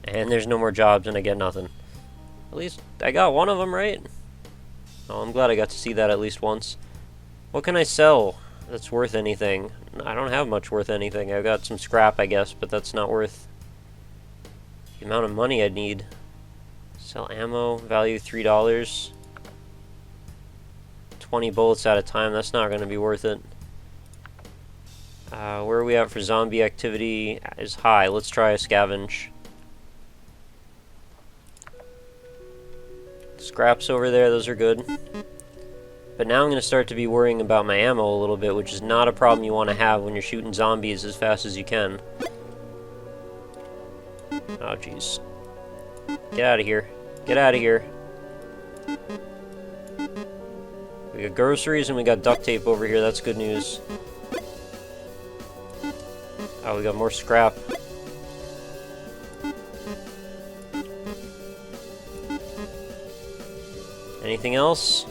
And there's no more jobs and I get nothing. At least I got one of them, right? Oh, I'm glad I got to see that at least once. What can I sell that's worth anything? I don't have much worth anything. I've got some scrap, I guess, but that's not worth the amount of money I'd need. Sell ammo, value $3. 20 bullets at a time, that's not going to be worth it. Where are we at for zombie activity? Is high. Let's try a scavenge. Scraps over there, those are good. But now I'm going to start to be worrying about my ammo a little bit, which is not a problem you want to have when you're shooting zombies as fast as you can. Oh, jeez. Get out of here. Get out of here. We got groceries and we got duct tape over here, that's good news. Oh, we got more scrap. Anything else?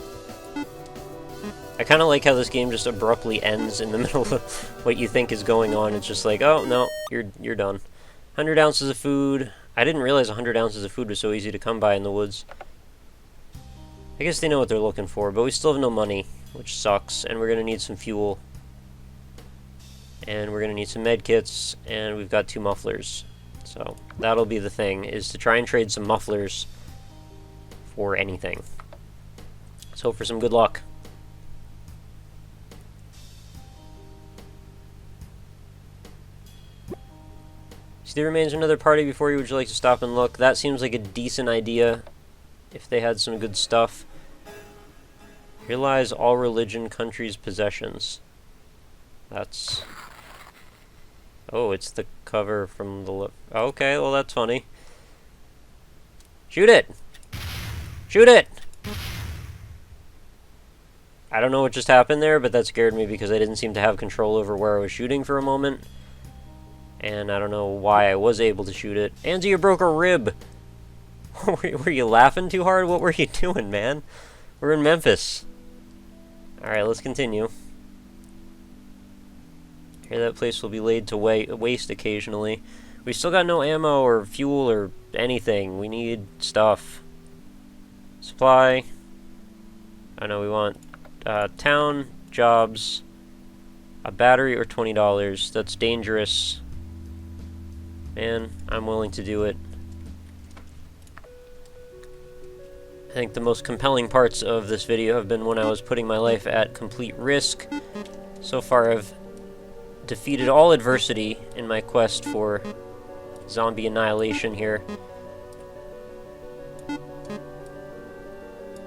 I kind of like how this game just abruptly ends in the middle of what you think is going on. It's just like, oh, no, you're done. 100 ounces of food. I didn't realize 100 ounces of food was so easy to come by in the woods. I guess they know what they're looking for, but we still have no money, which sucks, and we're going to need some fuel. And we're going to need some med kits, and we've got 2 mufflers. So that'll be the thing, is to try and trade some mufflers for anything. Let's hope for some good luck. See, there remains another party before you. Would you like to stop and look? That seems like a decent idea if they had some good stuff. Here lies all religion, countries, possessions. That's... Oh, it's the cover from the... Okay, well that's funny. Shoot it! Shoot it! I don't know what just happened there, but that scared me because I didn't seem to have control over where I was shooting for a moment. And I don't know why I was able to shoot it. Andy, you broke a rib! Were you laughing too hard? What were you doing, man? We're in Memphis. Alright, let's continue. Here, that place will be laid to waste occasionally. We still got no ammo or fuel or anything. We need stuff. Supply. I know we want town, jobs, a battery, or $20. That's dangerous. Man, I'm willing to do it. I think the most compelling parts of this video have been when I was putting my life at complete risk. So far, I've defeated all adversity in my quest for zombie annihilation here.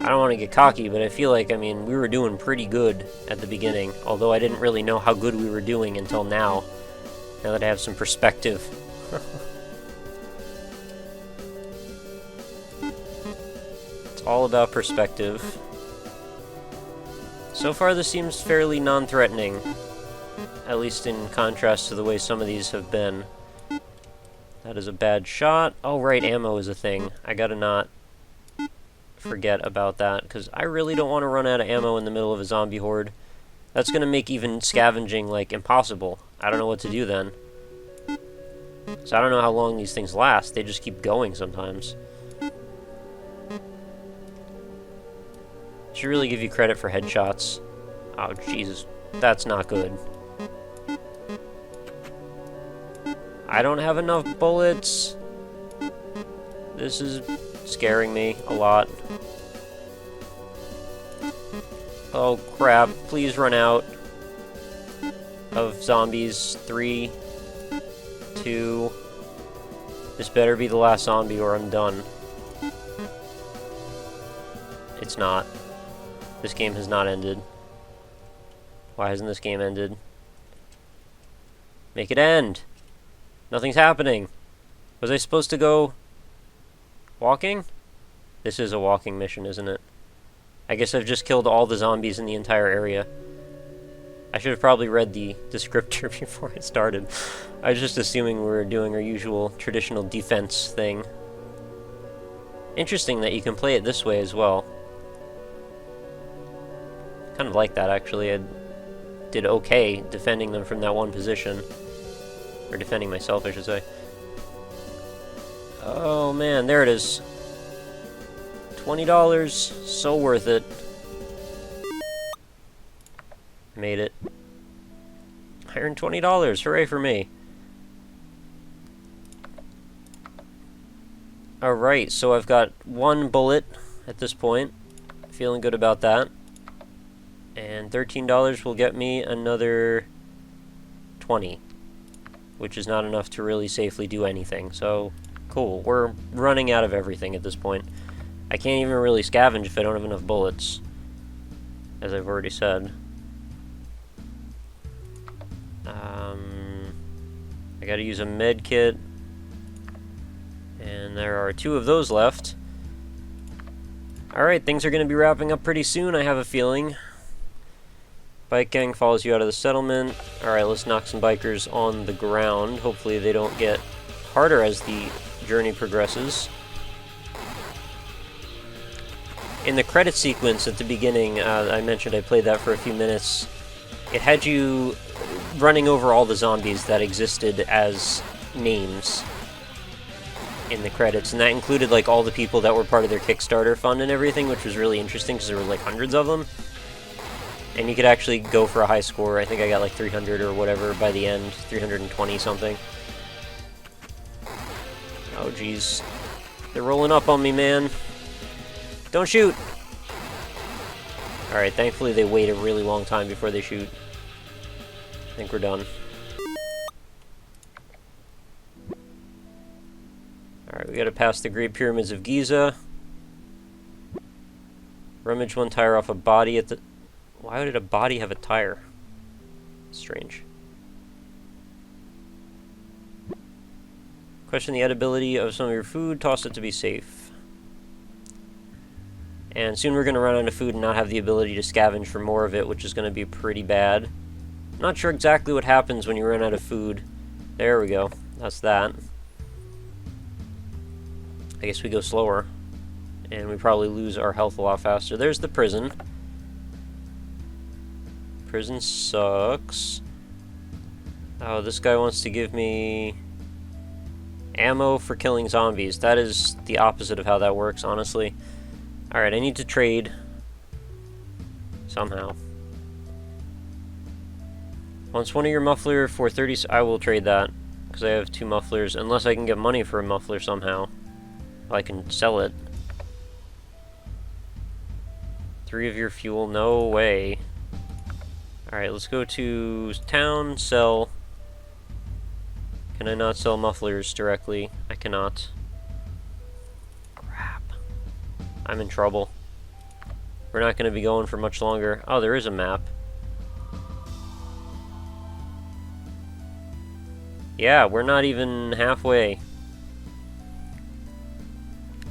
I don't want to get cocky, but I feel like, I mean, we were doing pretty good at the beginning, although I didn't really know how good we were doing until now that I have some perspective. It's all about perspective. So far, this seems fairly non-threatening, at least in contrast to the way some of these have been. That is a bad shot. Oh, right, ammo is a thing. I gotta not forget about that, because I really don't want to run out of ammo in the middle of a zombie horde. That's gonna make even scavenging, like, impossible. I don't know what to do then. So I don't know how long these things last. They just keep going sometimes. Should really give you credit for headshots. Oh, Jesus. That's not good. I don't have enough bullets. This is scaring me a lot. Oh, crap. Please run out of zombies. 3, 2... This better be the last zombie or I'm done. It's not. This game has not ended. Why hasn't this game ended? Make it end! Nothing's happening! Was I supposed to go walking? This is a walking mission, isn't it? I guess I've just killed all the zombies in the entire area. I should have probably read the descriptor before I started. I was just assuming we were doing our usual traditional defense thing. Interesting that you can play it this way as well. Kind of like that, actually. I did okay defending them from that one position. Or defending myself, I should say. Oh man, there it is. $20, so worth it. Made it. I earned $20, hooray for me. Alright, so I've got one bullet at this point. Feeling good about that. And $13 will get me another 20, which is not enough to really safely do anything. So, cool. We're running out of everything at this point. I can't even really scavenge if I don't have enough bullets, as I've already said. I gotta use a med kit, and there are 2 of those left. Alright, things are gonna be wrapping up pretty soon, I have a feeling. Bike gang follows you out of the settlement. Alright, let's knock some bikers on the ground. Hopefully they don't get harder as the journey progresses. In the credit sequence at the beginning, I mentioned I played that for a few minutes. It had you running over all the zombies that existed as names in the credits, and that included like all the people that were part of their Kickstarter fund and everything, which was really interesting because there were like hundreds of them. And you could actually go for a high score. I think I got like 300 or whatever by the end, 320 something. Oh geez. They're rolling up on me, man. Don't shoot! Alright, thankfully they wait a really long time before they shoot. I think we're done. Alright, we gotta pass the Great Pyramids of Giza. Rummage one tire off a body at the... Why did a body have a tire? Strange. Question the edibility of some of your food. Toss it to be safe. And soon we're going to run out of food and not have the ability to scavenge for more of it, which is going to be pretty bad. I'm not sure exactly what happens when you run out of food. There we go. That's that. I guess we go slower. And we probably lose our health a lot faster. There's the prison. Prison sucks. Oh, this guy wants to give me ammo for killing zombies. That is the opposite of how that works, honestly. Alright, I need to trade. Somehow. Wants one of your muffler for 30... I will trade that, because I have 2 mufflers, unless I can get money for a muffler somehow. I can sell it. 3 of your fuel, no way. Alright, let's go to town, sell. Can I not sell mufflers directly? I cannot. Crap. I'm in trouble. We're not going to be going for much longer. Oh, there is a map. Yeah, we're not even halfway.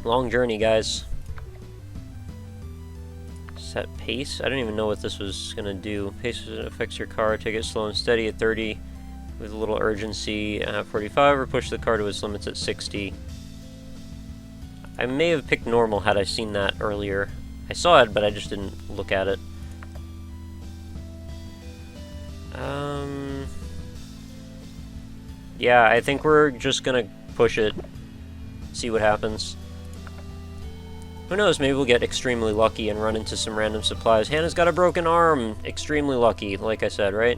Long journey, guys. Set pace? I don't even know what this was going to do. Pace affects your car. Take it slow and steady at 30 with a little urgency at 45, or push the car to its limits at 60. I may have picked normal had I seen that earlier. I saw it, but I just didn't look at it. Yeah, I think we're just gonna push it. See what happens. Who knows, maybe we'll get extremely lucky and run into some random supplies. Hannah's got a broken arm! Extremely lucky, like I said, right?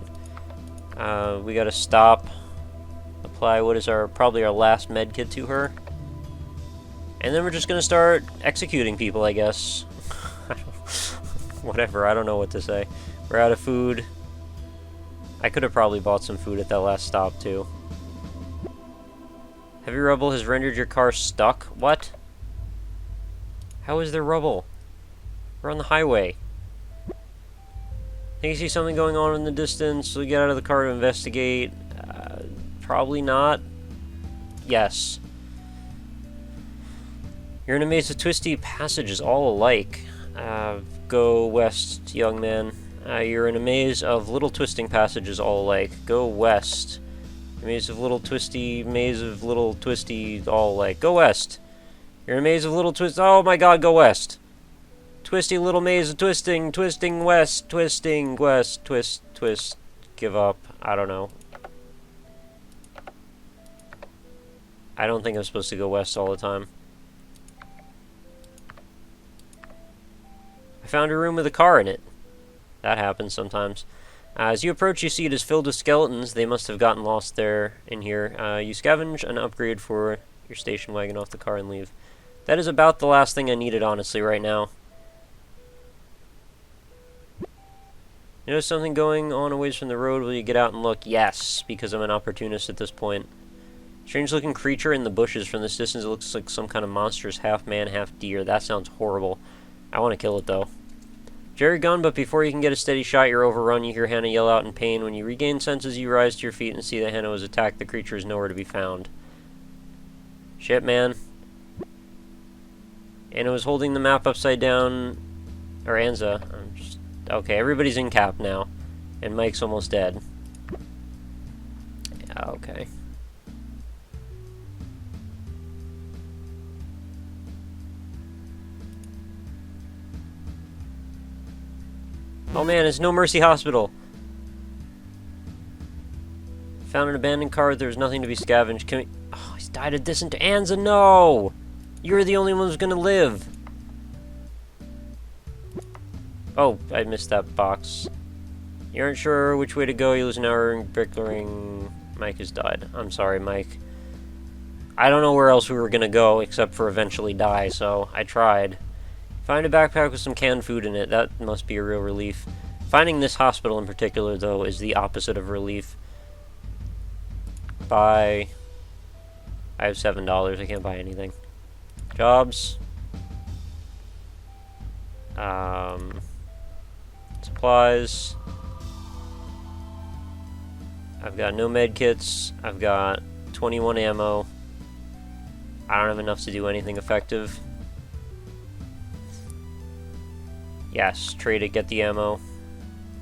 We gotta stop. Apply what is probably our last med kit to her. And then we're just gonna start executing people, I guess. Whatever, I don't know what to say. We're out of food. I could have probably bought some food at that last stop, too. Heavy rubble has rendered your car stuck? What? How is there rubble? We're on the highway. Think you see something going on in the distance, so we get out of the car to investigate. Probably not. Yes. You're in a maze of twisty passages all alike. Go west, young man. You're in a maze of little twisting passages all alike. Go west. Maze of little twisty, all alike. Go west. You're in a maze of little twists. Oh my god, go west. Twisty little maze of twisting, twisting west, twist, twist. Give up. I don't know. I don't think I'm supposed to go west all the time. I found a room with a car in it. That happens sometimes. As you approach, you see it is filled with skeletons. They must have gotten lost there in here. You scavenge an upgrade for your station wagon off the car and leave. That is about the last thing I needed, honestly, right now. You notice something going on a ways from the road? Will you get out and look? Yes, because I'm an opportunist at this point. Strange-looking creature in the bushes. From this distance, it looks like some kind of monstrous half-man, half-deer. That sounds horrible. I want to kill it, though. Jerry gun, but before you can get a steady shot, you're overrun. You hear Hannah yell out in pain. When you regain senses, you rise to your feet and see that Hannah was attacked. The creature is nowhere to be found. Shit, man. Anna was holding the map upside down. Or Anza. Okay, everybody's in cap now. And Mike's almost dead. Okay. Oh man, it's No Mercy Hospital. Found an abandoned car. There's nothing to be scavenged. Can we... Oh, he's died of dysentery. Anza, no! You're the only one who's gonna live. Oh, I missed that box. You aren't sure which way to go. You lose an hour in bricklaying. Mike has died. I'm sorry, Mike. I don't know where else we were gonna go except for eventually die, so I tried. Find a backpack with some canned food in it. That must be a real relief. Finding this hospital in particular, though, is the opposite of relief. Buy... I have $7. I can't buy anything. Jobs. Supplies. I've got no med kits. I've got 21 ammo. I don't have enough to do anything effective. Yes, trade it, get the ammo.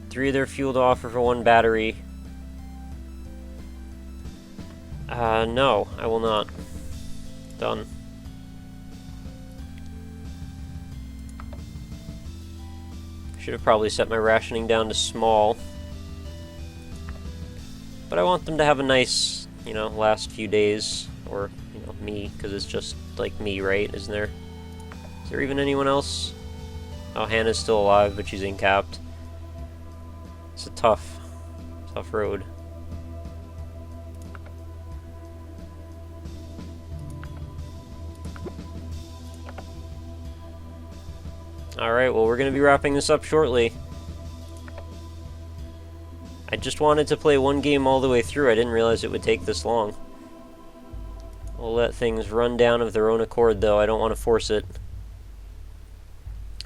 3 of their fuel to offer for 1 battery. No, I will not. Done. Should have probably set my rationing down to small. But I want them to have a nice, you know, last few days. Or, you know, me, because it's just, like, me, right? Isn't there? Is there even anyone else? Oh, Hannah's still alive, but she's incapped. It's a tough road. Alright, well, we're going to be wrapping this up shortly. I just wanted to play one game all the way through. I didn't realize it would take this long. We'll let things run down of their own accord, though. I don't want to force it.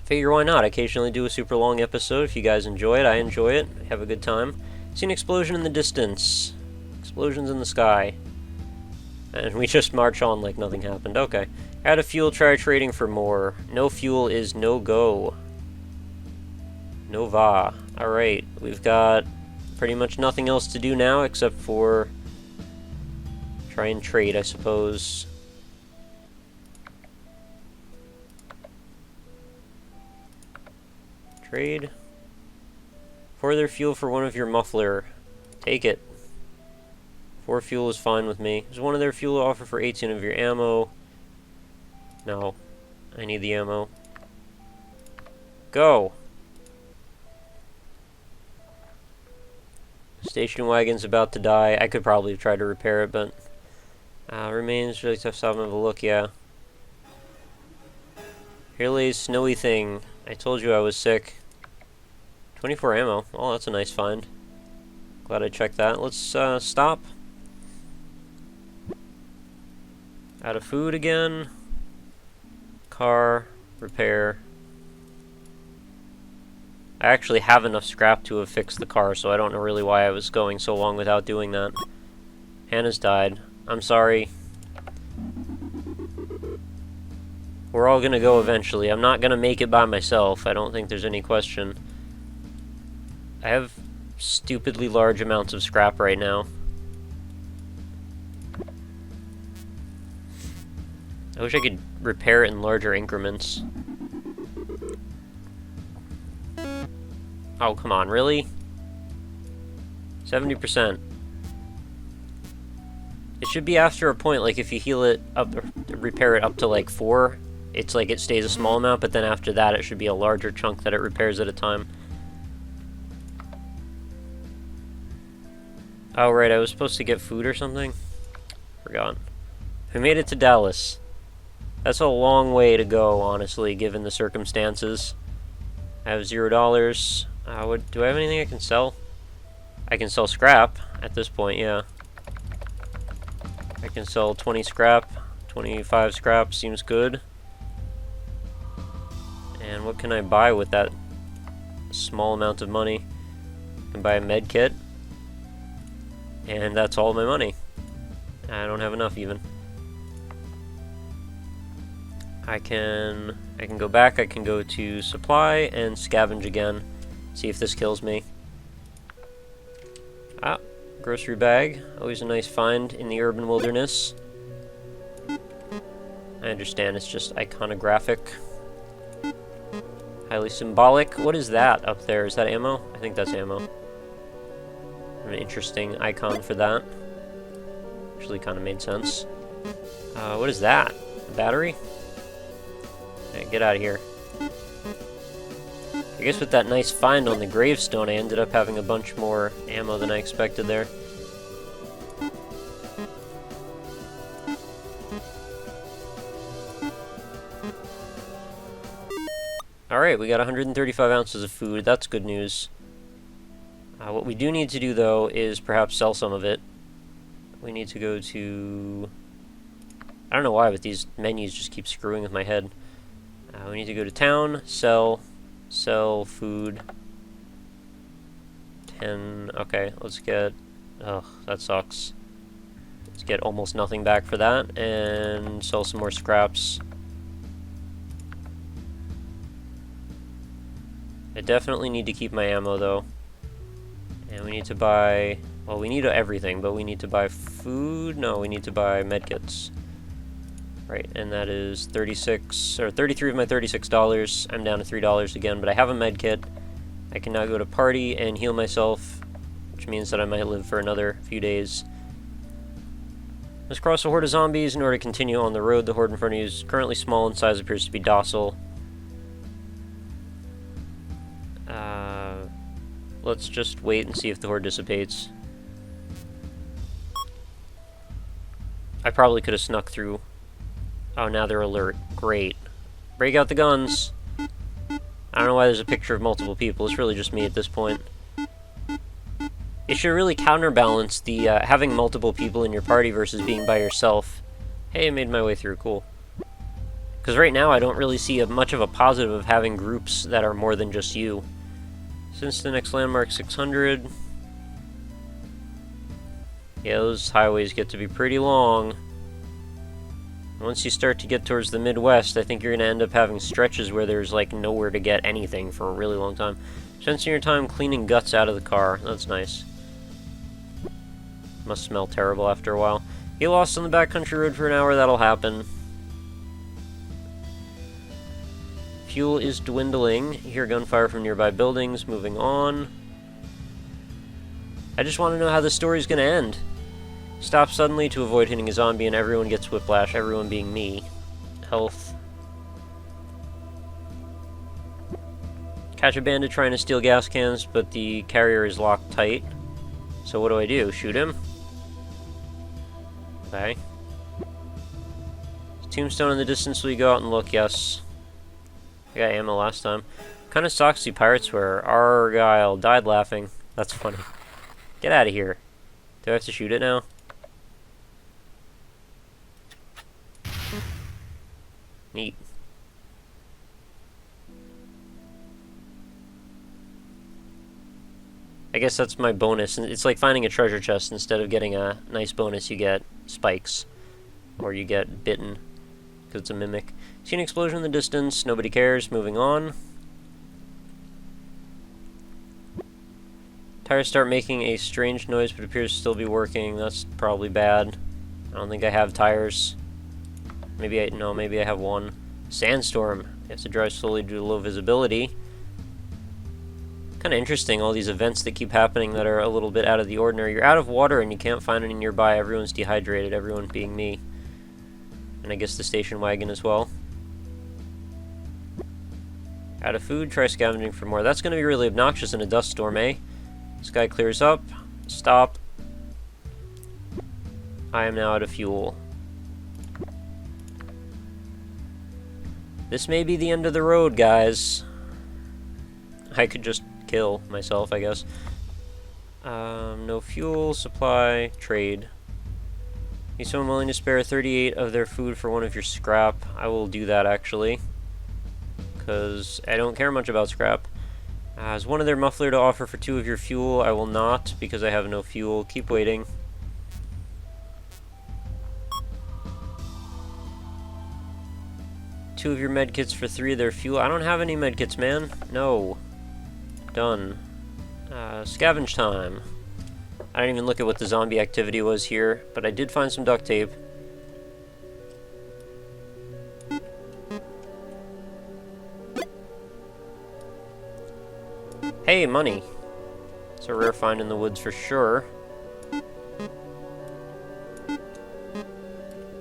Figure why not? I occasionally do a super long episode. If you guys enjoy it, I enjoy it. Have a good time. See an explosion in the distance. Explosions in the sky. And we just march on like nothing happened. Okay. Out of fuel, try trading for more. No fuel is no go. Nova. Alright, we've got pretty much nothing else to do now except for try and trade, I suppose. Trade. For their fuel for one of your muffler. Take it. 4 fuel is fine with me. There's one of their fuel to offer for 18 of your ammo. No. I need the ammo. Go! Station wagon's about to die. I could probably try to repair it, but... remains really tough to have a look, yeah. Here lays snowy thing. I told you I was sick. 24 ammo. Oh, that's a nice find. Glad I checked that. Let's, stop. Out of food again. Car. Repair. I actually have enough scrap to have fixed the car, so I don't know really why I was going so long without doing that. Hannah's died. I'm sorry. We're all gonna go eventually. I'm not gonna make it by myself. I don't think there's any question. I have stupidly large amounts of scrap right now. I wish I could repair it in larger increments. Oh, come on, really? 70%. It should be after a point, like if you heal it up, repair it up to like 4, it's like it stays a small amount, but then after that it should be a larger chunk that it repairs at a time. Oh, right, I was supposed to get food or something? Forgot. We made it to Dallas. That's a long way to go, honestly, given the circumstances. I have $0. Do I have anything I can sell? I can sell scrap at this point, yeah. I can sell 20 scrap, 25 scrap, seems good. And what can I buy with that small amount of money? I can buy a med kit. And that's all my money. I don't have enough even. I can go back, I can go to supply and scavenge again. See if this kills me. Ah, grocery bag. Always a nice find in the urban wilderness. I understand it's just iconographic. Highly symbolic. What is that up there? Is that ammo? I think that's ammo. An interesting icon for that. Actually kind of made sense. What is that? A battery? Okay, get out of here. I guess with that nice find on the gravestone, I ended up having a bunch more ammo than I expected there. Alright, we got 135 ounces of food. That's good news. What we do need to do, though, is perhaps sell some of it. We need to go to... I don't know why, but these menus just keep screwing with my head. We need to go to town, sell food. 10, okay, let's get... Ugh, that sucks. Let's get almost nothing back for that, and sell some more scraps. I definitely need to keep my ammo, though. And we need to buy... Well, we need everything, but we need to buy food? No, we need to buy medkits. Right, and that is 36, or 33 of my $36. I'm down to $3 again, but I have a medkit. I can now go to party and heal myself, which means that I might live for another few days. Let's cross a horde of zombies in order to continue on the road. The horde in front of you is currently small in size, appears to be docile. Let's just wait and see if the horde dissipates. I probably could have snuck through. Oh, now they're alert. Great. Break out the guns. I don't know why there's a picture of multiple people. It's really just me at this point. It should really counterbalance the having multiple people in your party versus being by yourself. Hey, I made my way through. Cool. Because right now I don't really see much of a positive of having groups that are more than just you. Since the next landmark 600. Yeah, those highways get to be pretty long. Once you start to get towards the Midwest, I think you're going to end up having stretches where there's like nowhere to get anything for a really long time. Spending your time cleaning guts out of the car. That's nice. Must smell terrible after a while. Get lost on the backcountry road for an hour, that'll happen. Fuel is dwindling. You hear gunfire from nearby buildings. Moving on. I just want to know how the story's going to end. Stop suddenly to avoid hitting a zombie and everyone gets whiplash, everyone being me. Health. Catch a bandit trying to steal gas cans, but the carrier is locked tight. So what do? Shoot him? Okay. Tombstone in the distance, will you go out and look? Yes. I got ammo last time. What kind of socks do pirates wear? Argyle died laughing. That's funny. Get out of here. Do I have to shoot it now? Neat. I guess that's my bonus. It's like finding a treasure chest. Instead of getting a nice bonus, you get spikes. Or you get bitten. Because it's a mimic. See an explosion in the distance. Nobody cares. Moving on. Tires start making a strange noise, but appears to still be working. That's probably bad. I don't think I have tires. Maybe I have one. Sandstorm. You have to drive slowly due to low visibility. Kind of interesting, all these events that keep happening that are a little bit out of the ordinary. You're out of water and you can't find any nearby. Everyone's dehydrated, everyone being me. And I guess the station wagon as well. Out of food, try scavenging for more. That's going to be really obnoxious in a dust storm, eh? Sky clears up. Stop. I am now out of fuel. This may be the end of the road, guys. I could just kill myself, I guess. No fuel, supply, trade. Need someone willing to spare 38 of their food for one of your scrap. I will do that, actually. Because I don't care much about scrap. Is one of their muffler to offer for 2 of your fuel? I will not, because I have no fuel. Keep waiting. Two of your medkits for 3 of their fuel. I don't have any medkits, man. No. Done. Scavenge time. I didn't even look at what the zombie activity was here, but I did find some duct tape. Hey, money. It's a rare find in the woods for sure.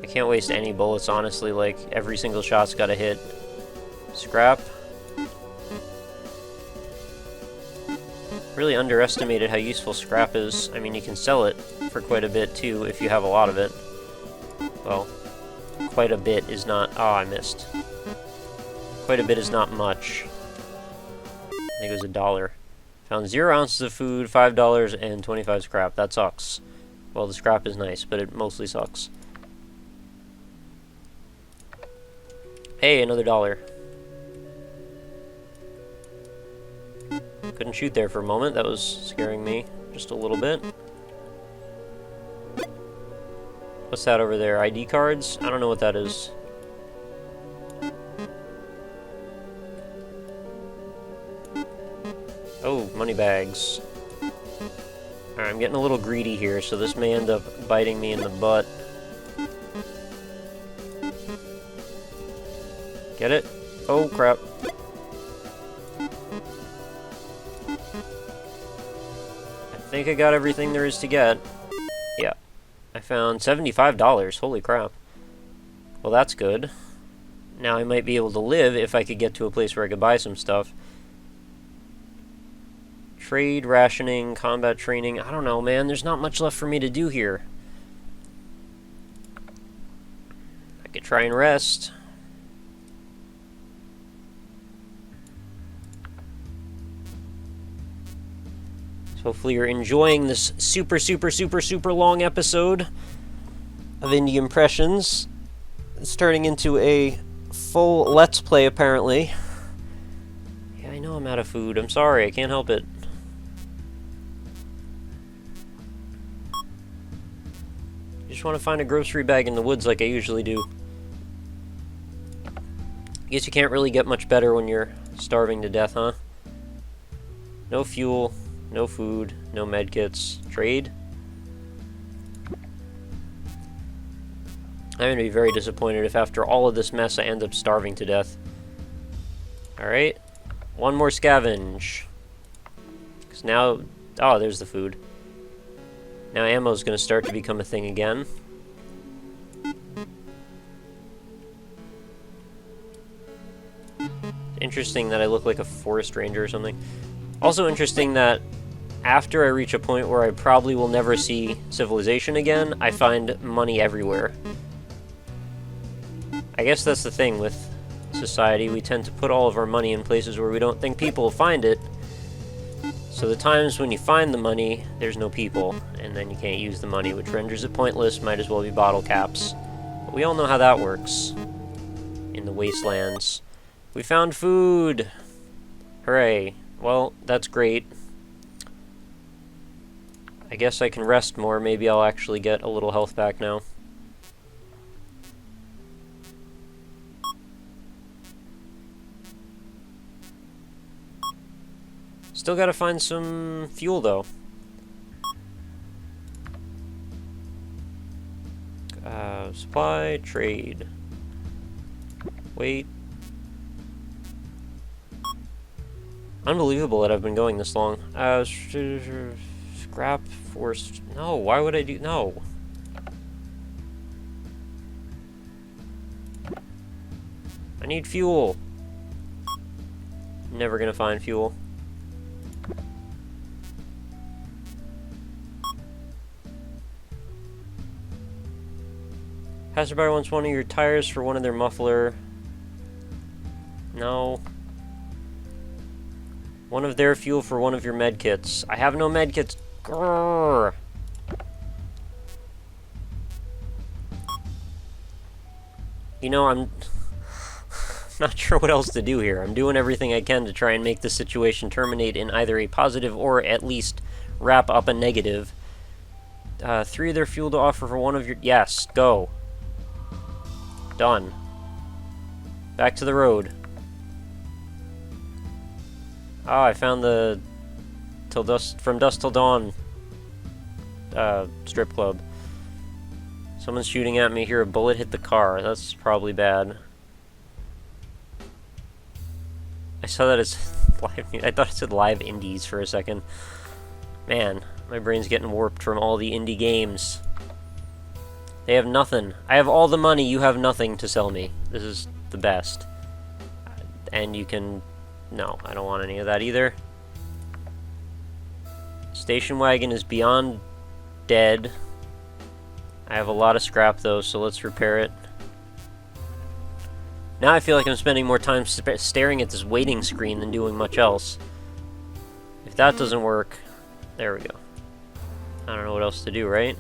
I can't waste any bullets, honestly. Like, every single shot's got to hit. Scrap. Really underestimated how useful scrap is. I mean, you can sell it for quite a bit, too, if you have a lot of it. Well, quite a bit is not... Oh, I missed. Quite a bit is not much. I think it was $1. Found 0 ounces of food, $5, and 25 scrap. That sucks. Well, the scrap is nice, but it mostly sucks. Hey, another $1. Couldn't shoot there for a moment. That was scaring me just a little bit. What's that over there? ID cards? I don't know what that is. Oh, money bags. Alright, I'm getting a little greedy here, so this may end up biting me in the butt. Get it? Oh, crap. I think I got everything there is to get. Yeah. I found $75. Holy crap. Well, that's good. Now I might be able to live if I could get to a place where I could buy some stuff. Trade, rationing, combat training. I don't know, man. There's not much left for me to do here. I could try and rest. Hopefully you're enjoying this super long episode of Indie Impressions. It's turning into a full Let's Play, apparently. Yeah, I know I'm out of food. I'm sorry, I can't help it. I just want to find a grocery bag in the woods like I usually do. I guess you can't really get much better when you're starving to death, huh? No fuel. No food, no medkits. Trade? I'm going to be very disappointed if after all of this mess I end up starving to death. Alright. One more scavenge. Because now... Oh, there's the food. Now ammo's going to start to become a thing again. Interesting that I look like a forest ranger or something. Also interesting that after I reach a point where I probably will never see civilization again, I find money everywhere. I guess that's the thing with society. We tend to put all of our money in places where we don't think people will find it. So the times when you find the money, there's no people, and then you can't use the money, which renders it pointless. Might as well be bottle caps. But we all know how that works in the wastelands. We found food! Hooray. Well, that's great. I guess I can rest more. Maybe I'll actually get a little health back now. Still gotta find some fuel, though. Supply, trade. Wait. Unbelievable that I've been going this long. Scrap force. No, why would I do... No. I need fuel. Never gonna find fuel. Passerby wants one of your tires for one of their muffler. No. One of their fuel for one of your medkits. I have no medkits. Grrr. You know, I'm not sure what else to do here. I'm doing everything I can to try and make the situation terminate in either a positive or at least wrap up a negative. 3 of their fuel to offer for one of your... Yes, go. Done. Back to the road. Oh, I found the From Dusk Till Dawn strip club. Someone's shooting at me. Hear a bullet hit the car. That's probably bad. I saw that it's live. I thought it said live indies for a second. Man, my brain's getting warped from all the indie games. They have nothing. I have all the money. You have nothing to sell me. This is the best. And you can... No, I don't want any of that either. Station wagon is beyond dead. I have a lot of scrap though, so let's repair it. Now I feel like I'm spending more time staring at this waiting screen than doing much else. If that doesn't work... There we go. I don't know what else to do, right?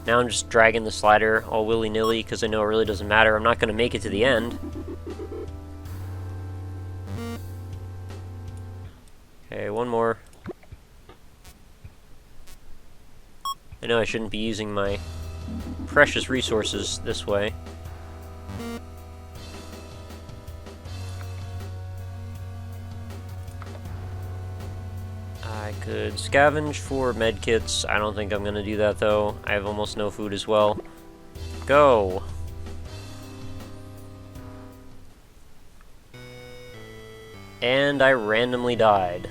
Now I'm just dragging the slider all willy-nilly because I know it really doesn't matter. I'm not going to make it to the end. Okay, one more. I know I shouldn't be using my precious resources this way. I could scavenge for medkits. I don't think I'm going to do that, though. I have almost no food as well. Go! And I randomly died.